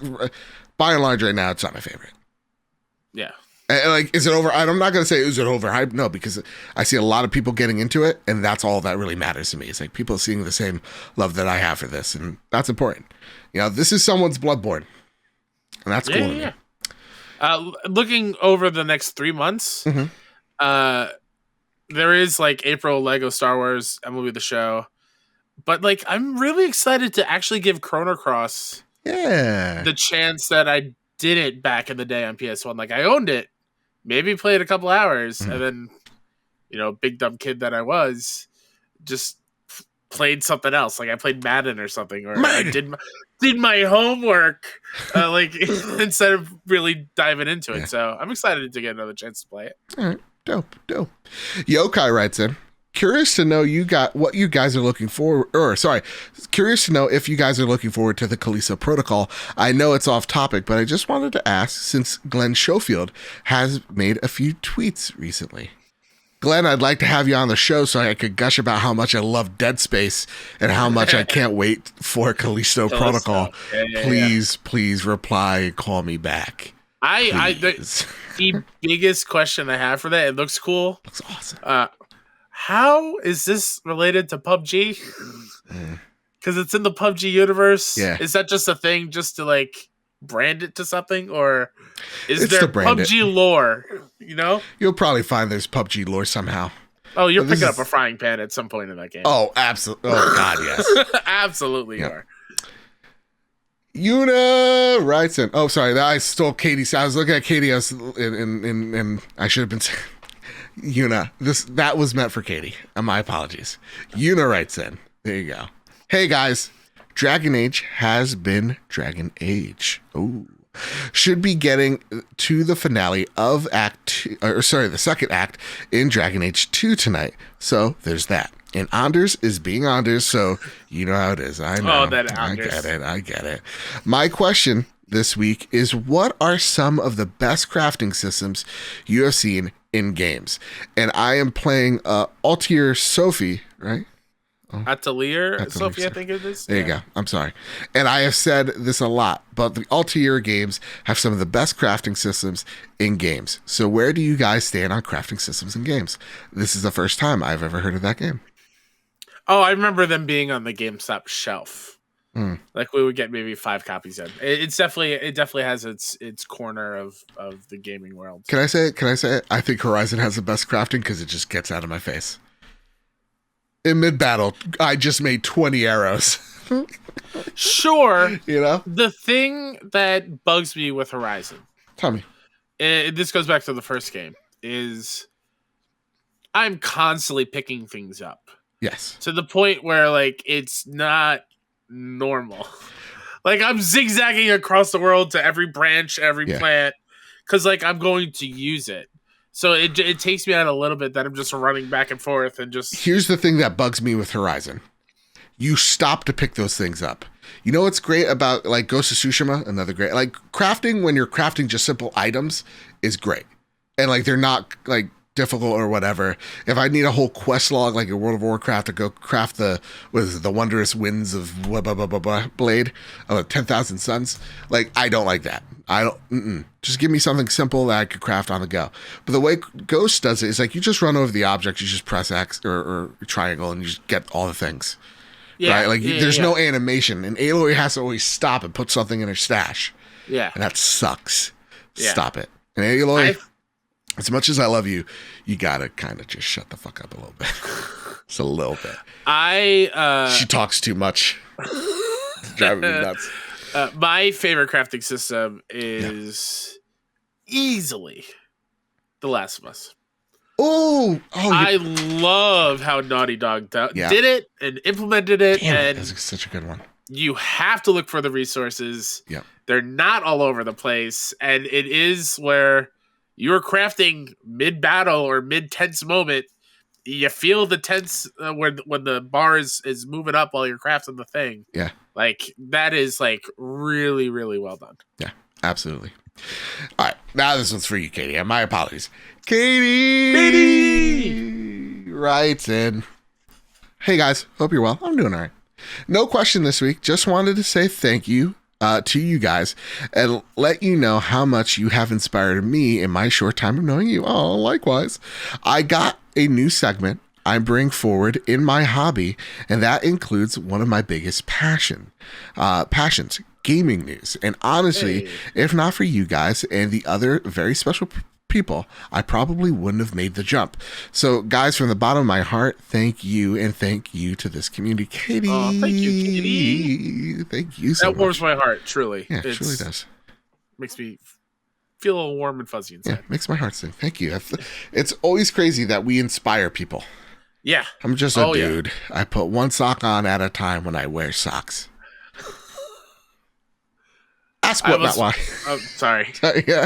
by and large right now, it's not my favorite. Yeah. And like, is it over? I'm not going to say, is it overhyped? No, because I see a lot of people getting into it, and that's all that really matters to me. It's like people seeing the same love that I have for this, and that's important. You know, this is someone's Bloodborne, and that's cool to me. Looking over the next 3 months, there is like April Lego Star Wars MLB The Show, but like I'm really excited to actually give Chrono Cross the chance that I did it back in the day on PS1. Like I owned it. Maybe played a couple hours, and then, big dumb kid that I was, just played something else. Like I played Madden or something, or I did my homework, like instead of really diving into it. So I'm excited to get another chance to play it. All right, dope. Yokai writes in, curious to know what you guys are looking for. Curious to know if you guys are looking forward to the Callisto Protocol. I know it's off topic, but I just wanted to ask, since Glenn Schofield has made a few tweets recently. Glenn, I'd like to have you on the show so I could gush about how much I love Dead Space and how much I can't wait for Callisto Protocol. Please reply and call me back. The biggest question I have for that, it looks cool. Looks awesome. How is this related to PUBG? Because it's in the PUBG universe. Yeah. Is that just a thing just to like brand it to something, or is there PUBG lore? You know, you'll probably find there's PUBG lore somehow. Oh, you're picking up a frying pan at some point in that game. Oh, absolutely. Oh God, yes. Absolutely, yep. You are. Una writes in. Oh, sorry, I stole Katie's. I was looking at Katie. I was and I should have been saying Una. That was meant for Katie. My apologies. Una writes in. There you go. Hey guys, Dragon Age has been Dragon Age. Oh, should be getting to the finale of the second act in Dragon Age 2 tonight. So there's that. And Anders is being Anders, so you know how it is. I know. Oh, that Anders. I get it. My question this week is, what are some of the best crafting systems you have seen in games? And I am playing Altair Sophie, right? Atelier Sophie, I think it is. There you go. I'm sorry. And I have said this a lot, but the Altair games have some of the best crafting systems in games. So where do you guys stand on crafting systems in games? This is the first time I've ever heard of that game. Oh, I remember them being on the GameStop shelf. Like we would get maybe 5 copies of. It definitely has its corner of the gaming world. Can I say it? I think Horizon has the best crafting because it just gets out of my face. In mid-battle, I just made 20 arrows. Sure. You know? The thing that bugs me with Horizon, tell me, this goes back to the first game, is I'm constantly picking things up. Yes. To the point where, like, it's not normal. Like, I'm zigzagging across the world to every branch, every plant, because, like, I'm going to use it. So it takes me out a little bit that I'm just running back and forth and just... Here's the thing that bugs me with Horizon. You stop to pick those things up. You know what's great about, like, Ghost of Tsushima? Another great... Like, crafting, when you're crafting just simple items, is great. And, like, they're not, like, difficult or whatever. If I need a whole quest log, like in World of Warcraft, to go craft the Wondrous Winds of blade of 10,000 Suns, like, I don't like that. I don't. Just give me something simple that I could craft on the go. But the way Ghost does it is like you just run over the object, you just press X or triangle, and you just get all the things. Yeah, right? Like there's no animation, and Aloy has to always stop and put something in her stash. Yeah, and that sucks. Yeah. Stop it. And Aloy, as much as I love you, you gotta kind of just shut the fuck up a little bit. Just a little bit. She talks too much. It's driving me nuts. My favorite crafting system is easily The Last of Us. I love how Naughty Dog did it and implemented it. Damn, that's such a good one. You have to look for the resources. Yeah, they're not all over the place, and it is where you're crafting mid-battle or mid-tense moment. You feel the tense when the bar is moving up while you're crafting the thing. Yeah. Like, that is, like, really, really well done. Yeah, absolutely. All right, now this one's for you, Katie. And my apologies. Katie writes in. Hey, guys. Hope you're well. I'm doing all right. No question this week. Just wanted to say thank you to you guys and let you know how much you have inspired me in my short time of knowing you. Oh, likewise. I got a new segment I bring forward in my hobby, and that includes one of my biggest passions, gaming news. And honestly, if not for you guys and the other very special people, I probably wouldn't have made the jump. So, guys, from the bottom of my heart, thank you, and thank you to this community. Katie. Oh, thank you, Katie. Thank you so much. That warms my heart, truly. Yeah, it truly does. Makes me feel a little warm and fuzzy inside. Yeah, makes my heart sing. Thank you. It's always crazy that we inspire people. Yeah. I'm just a dude. Yeah. I put one sock on at a time when I wear socks. Ask what, not why. Oh, sorry. Yeah.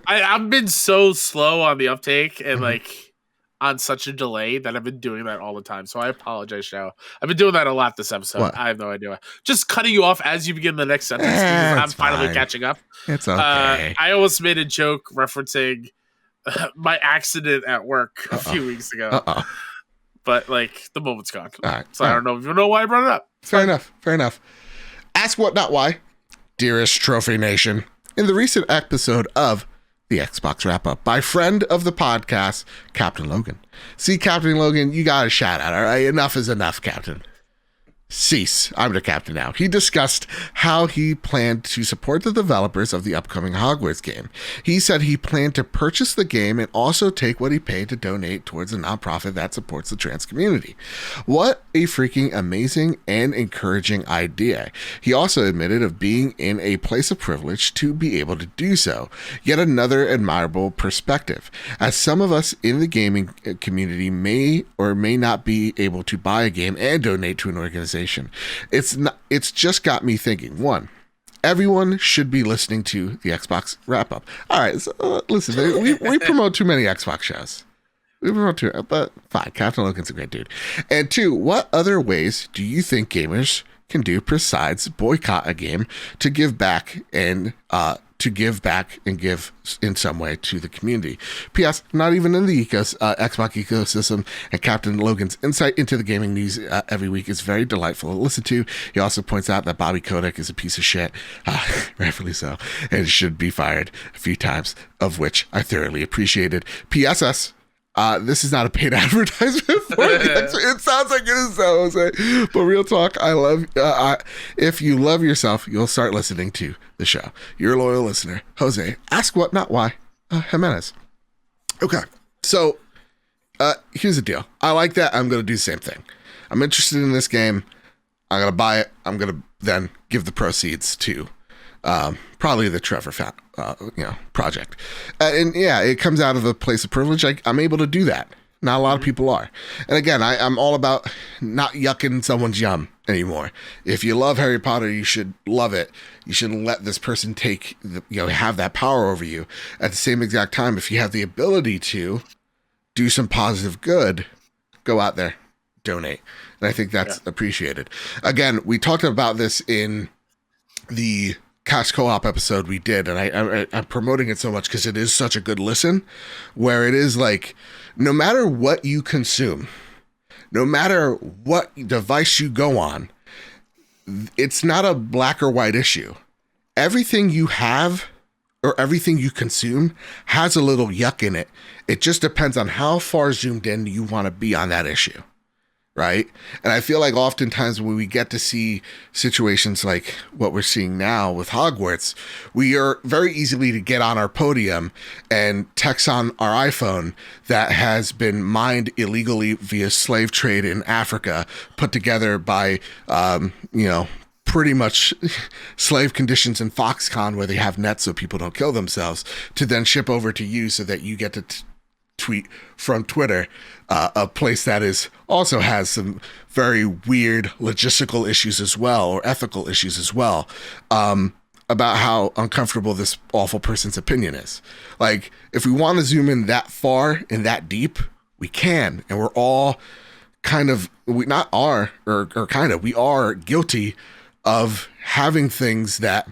I've been so slow on the uptake and like on such a delay that I've been doing that all the time. So I apologize, Shao. I've been doing that a lot this episode. What? I have no idea. Just cutting you off as you begin the next sentence. I'm finally catching up. It's okay. I almost made a joke referencing my accident at work a few weeks ago. But like the moment's gone. All right. So I don't know if you know why I brought it up. Fair enough. Ask what, not why. Dearest Trophy Nation, in the recent episode of the Xbox Wrap-Up by friend of the podcast, Captain Logan. See, Captain Logan, you got a shout out, all right? Enough is enough, Captain. Cease. I'm the captain now. He discussed how he planned to support the developers of the upcoming Hogwarts game. He said he planned to purchase the game and also take what he paid to donate towards a nonprofit that supports the trans community. What a freaking amazing and encouraging idea. He also admitted of being in a place of privilege to be able to do so. Yet another admirable perspective, as some of us in the gaming community may or may not be able to buy a game and donate to an organization. It's just got me thinking. One, everyone should be listening to the Xbox Wrap-Up. All right, so, listen, we promote too many Xbox shows. We promote too, but fine. Captain Logan's a great dude. And two, what other ways do you think gamers can do besides boycott a game to give back and give in some way to the community? P.S. Not even in the Xbox ecosystem, and Captain Logan's insight into the gaming news every week is very delightful to listen to. He also points out that Bobby Kotick is a piece of shit, rightfully so, and should be fired a few times, of which I thoroughly appreciated. P.S.S. This is not a paid advertisement for it sounds like it is though, Jose. But real talk, if you love yourself, you'll start listening to the show. You're a loyal listener. Jose, ask what, not why. Jimenez. Okay, so here's the deal. I like that. I'm going to do the same thing. I'm interested in this game. I'm going to buy it. I'm going to then give the proceeds to probably the Trevor project. And yeah, it comes out of a place of privilege. I'm able to do that. Not a lot of people are. And again, I'm all about not yucking someone's yum anymore. If you love Harry Potter, you should love it. You shouldn't let this person have that power over you. At the same exact time, if you have the ability to do some positive good, go out there, donate. And I think that's appreciated. Again, we talked about this in the Cash Co-op episode we did, and I'm promoting it so much because it is such a good listen, where it is like, no matter what you consume, no matter what device you go on, it's not a black or white issue. Everything you have or everything you consume has a little yuck in it. It just depends on how far zoomed in you want to be on that issue. Right. And I feel like oftentimes when we get to see situations like what we're seeing now with Hogwarts, we are very easily to get on our podium and text on our iPhone that has been mined illegally via slave trade in Africa, put together by, pretty much slave conditions in Foxconn where they have nets so people don't kill themselves, to then ship over to you so that you get to tweet from Twitter, a place that also has some very weird logistical issues as well, or ethical issues as well, about how uncomfortable this awful person's opinion is. Like, if we want to zoom in that far and that deep, we can, and we're all we are guilty of having things that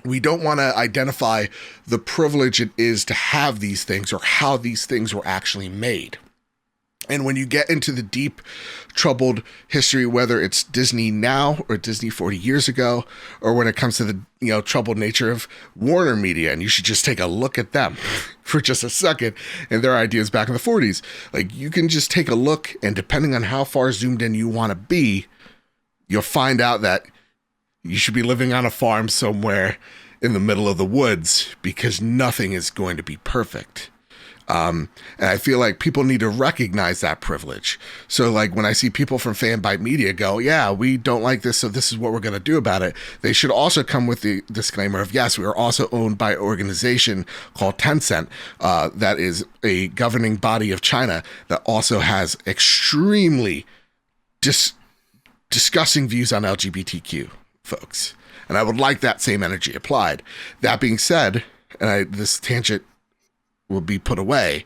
we don't want to identify the privilege it is to have these things or how these things were actually made. And when you get into the deep, troubled history, whether it's Disney now or Disney 40 years ago, or when it comes to the troubled nature of Warner Media, and you should just take a look at them for just a second and their ideas back in the 40s. Like, you can just take a look, and depending on how far zoomed in you want to be, you'll find out that you should be living on a farm somewhere in the middle of the woods, because nothing is going to be perfect. And I feel like people need to recognize that privilege. So like when I see people from Fanbyte Media go, yeah, we don't like this, so this is what we're going to do about it, they should also come with the disclaimer of, yes, we are also owned by an organization called Tencent, that is a governing body of China that also has extremely disgusting views on LGBTQ folks. And I would like that same energy applied. That being said, and this tangent will be put away,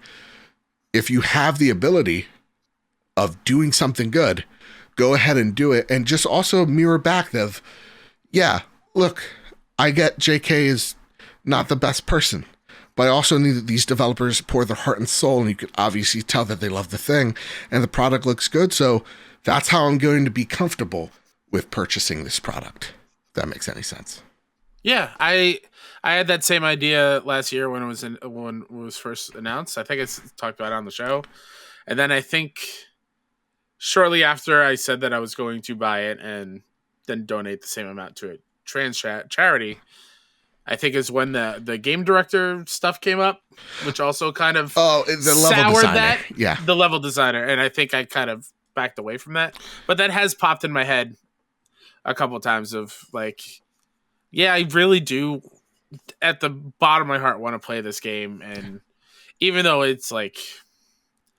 if you have the ability of doing something good, go ahead and do it. And just also mirror back of, yeah, look, I get JK is not the best person, but I also need that these developers pour their heart and soul, and you can obviously tell that they love the thing, and the product looks good. So that's how I'm going to be comfortable with purchasing this product. If that makes any sense. Yeah, I had that same idea last year when it was first announced. I think I talked about it on the show, and then I think shortly after I said that I was going to buy it and then donate the same amount to a trans charity, I think is when the game director stuff came up, which also kind of the level designer. The level designer, and I think I kind of backed away from that. But that has popped in my head a couple of times of like, yeah, I really do at the bottom of my heart want to play this game, and even though it's like,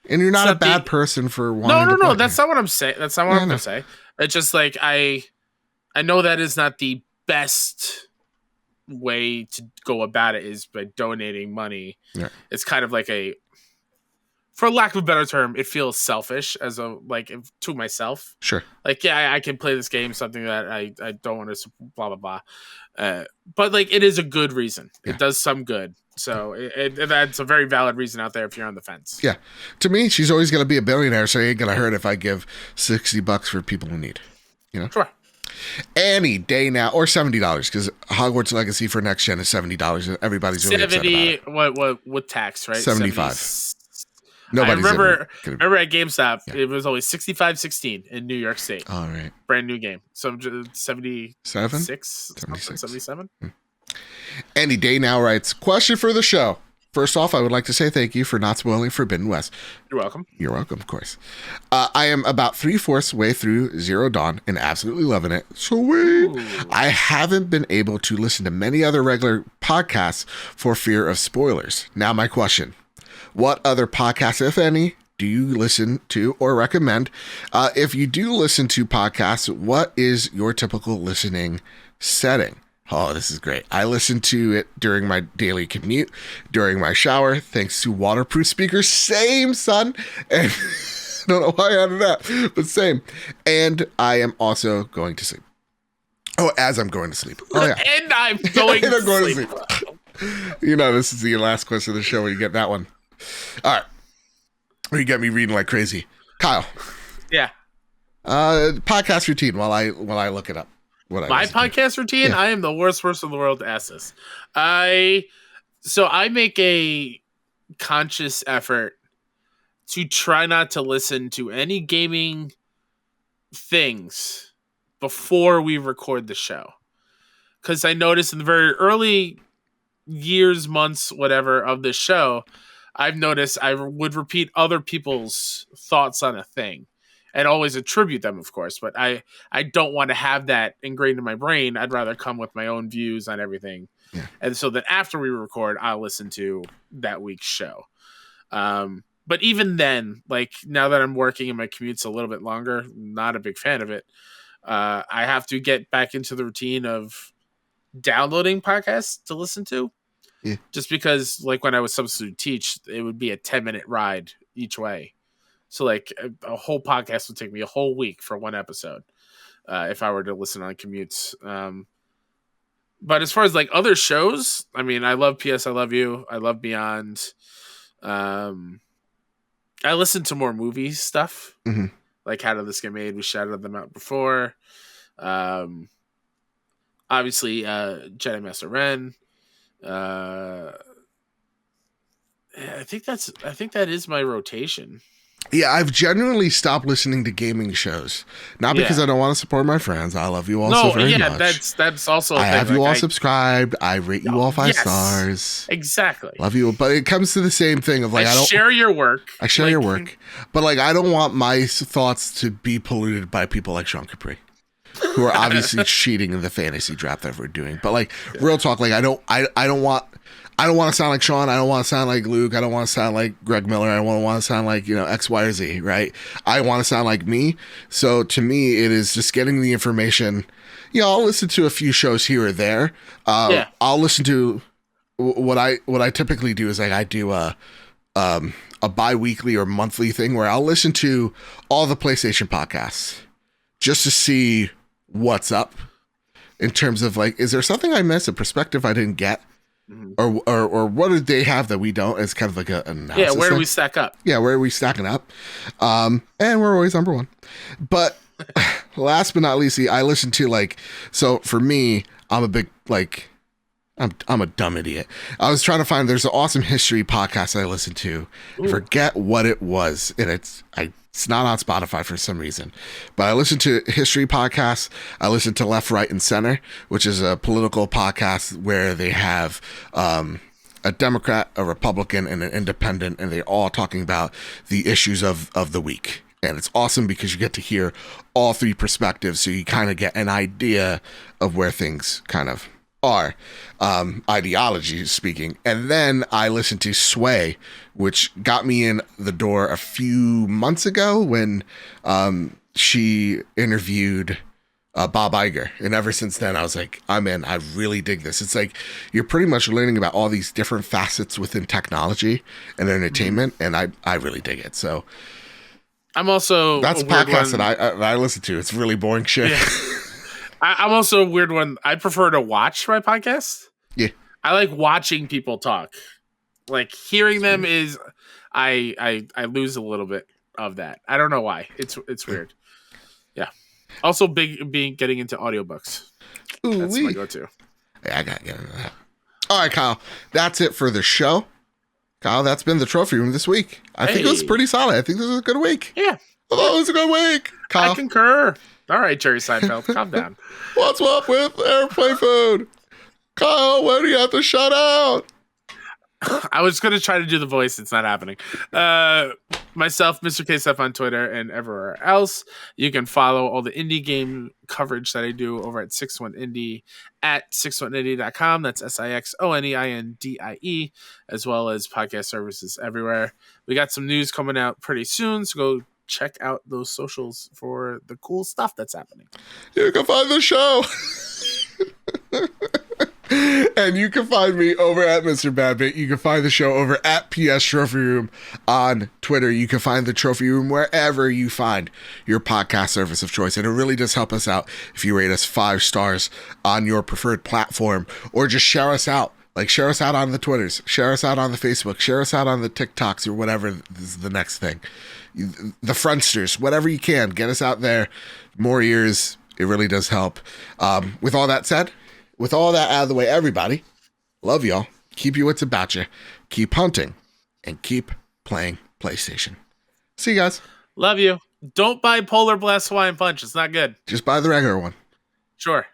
and you're not a bad person for wanting no, that's not what I'm saying. That's not what I'm gonna say. It's just like I know that is not the best way to go about it is by donating money. Yeah. It's kind of like for lack of a better term, it feels selfish as to myself. Sure. Like, yeah, I can play this game, something that I don't want to blah, blah, blah. But like, it is a good reason. Yeah. It does some good. So that's a very valid reason out there if you're on the fence. Yeah. To me, she's always going to be a billionaire. So it ain't going to hurt if I give $60 for people who need, Sure. Any day now, or $70, because Hogwarts Legacy for next gen is $70, and everybody's really upset about it. What with tax, right? 75. Nobody's I remember at GameStop, it was always 65.16 in New York State. All right, brand new game. So 76, 77. Any day now writes, question for the show. First off, I would like to say thank you for not spoiling Forbidden West. You're welcome. You're welcome, of course. I am about 3/4 way through Zero Dawn and absolutely loving it. Sweet. I haven't been able to listen to many other regular podcasts for fear of spoilers. Now my question, what other podcasts, if any, do you listen to or recommend? If you do listen to podcasts, what is your typical listening setting? Oh, this is great. I listen to it during my daily commute, during my shower, thanks to waterproof speakers. Same, son. And I don't know why I added that, but same. And I am also going to sleep. Oh, as I'm going to sleep. Oh, yeah. And I'm going to sleep. This is the last question of the show when you get that one. All right. You get me reading like crazy. Kyle. Yeah. Podcast routine while I look it up. My podcast routine? Yeah. I am the worst person in the world to ask this. I make a conscious effort to try not to listen to any gaming things before we record the show. Because I noticed in the very early years, months, whatever, of the show, I've noticed I would repeat other people's thoughts on a thing. And always attribute them, of course, but I don't want to have that ingrained in my brain. I'd rather come with my own views on everything. Yeah. And so that after we record, I'll listen to that week's show. But even then, like now that I'm working and my commute's a little bit longer, not a big fan of it. I have to get back into the routine of downloading podcasts to listen to. Yeah. Just because like when I was substitute teach, it would be a 10-minute ride each way. So like a whole podcast would take me a whole week for one episode if I were to listen on commutes. But as far as like other shows, I mean, I love PS I Love You. I love Beyond. I listen to more movie stuff. Mm-hmm. Like How Did This Get Made? We shouted them out before. Obviously, Jedi Master Ren. I think that is my rotation. Yeah, I've genuinely stopped listening to gaming shows. Not because I don't want to support my friends. I love you all so very much. That's also I have you all subscribed. I rate you all 5 stars. Exactly. Love you. But it comes to the same thing of like I don't share your work. I share your work. But like I don't want my thoughts to be polluted by people like Sean Capri, who are obviously cheating in the fantasy draft that we're doing. But like real talk, like I don't want to sound like Sean. I don't want to sound like Luke. I don't want to sound like Greg Miller. I don't want to sound like, X, Y, or Z, right? I want to sound like me. So to me, it is just getting the information. I'll listen to a few shows here or there. I'll listen to what I typically do is like I do a bi-weekly or monthly thing where I'll listen to all the PlayStation podcasts just to see what's up in terms of like, is there something I missed, a perspective I didn't get? Mhm. or what do they have that we don't? It's kind of like an analysis. Yeah, where do thing. we stack up? Yeah, where are we stacking up? And we're always number one. But last but not least, I listen to so for me, I'm a big I'm a dumb idiot. I was trying to find there's an awesome history podcast I listen to. I forget what it was, and it's not on Spotify for some reason. But I listen to history podcasts. I listen to Left, Right, and Center, which is a political podcast where they have a Democrat, a Republican, and an independent, and they're all talking about the issues of the week. And it's awesome because you get to hear all three perspectives, so you kind of get an idea of where things kind of are, ideology speaking. And then I listened to Sway, which got me in the door a few months ago when she interviewed Bob Iger. And ever since then, I was like, I'm in. I really dig this. It's like you're pretty much learning about all these different facets within technology and entertainment, and I really dig it. So I'm also that's a podcast that I listen to. It's really boring shit. Yeah. I'm also a weird one. I prefer to watch my podcast. Yeah. I like watching people talk. Like hearing them is I lose a little bit of that. I don't know why. It's weird. Yeah. Also getting into audiobooks. That's my go-to. Yeah, I gotta get into that. All right, Kyle. That's it for the show. Kyle, that's been the trophy room this week. I think it was pretty solid. I think this was a good week. Yeah. Oh, it was a good week. Kyle. I concur. All right, Jerry Seinfeld, calm down. What's up with airplane food? Kyle, when do you have to shut out? I was going to try to do the voice. It's not happening. Myself, Mr. KSF on Twitter and everywhere else. You can follow all the indie game coverage that I do over at 61indie at 61indie.com. That's SIXONEINDIE, as well as podcast services everywhere. We got some news coming out pretty soon, so go check out those socials for the cool stuff that's happening. You can find the show. And you can find me over at Mr. Badbit. You can find the show over at PS Trophy Room on Twitter. You can find the Trophy Room wherever you find your podcast service of choice. And it really does help us out if you rate us 5 stars on your preferred platform, or just share us out. Like, share us out on the Twitters, share us out on the Facebook, share us out on the TikToks, or whatever is the next thing. The Friendsters, whatever you can, get us out there. More ears, it really does help. With all that said, with all that out of the way, everybody, love y'all. Keep your wits about you. Keep hunting and keep playing PlayStation. See you guys. Love you. Don't buy Polar Blast Hawaiian Punch. It's not good. Just buy the regular one. Sure.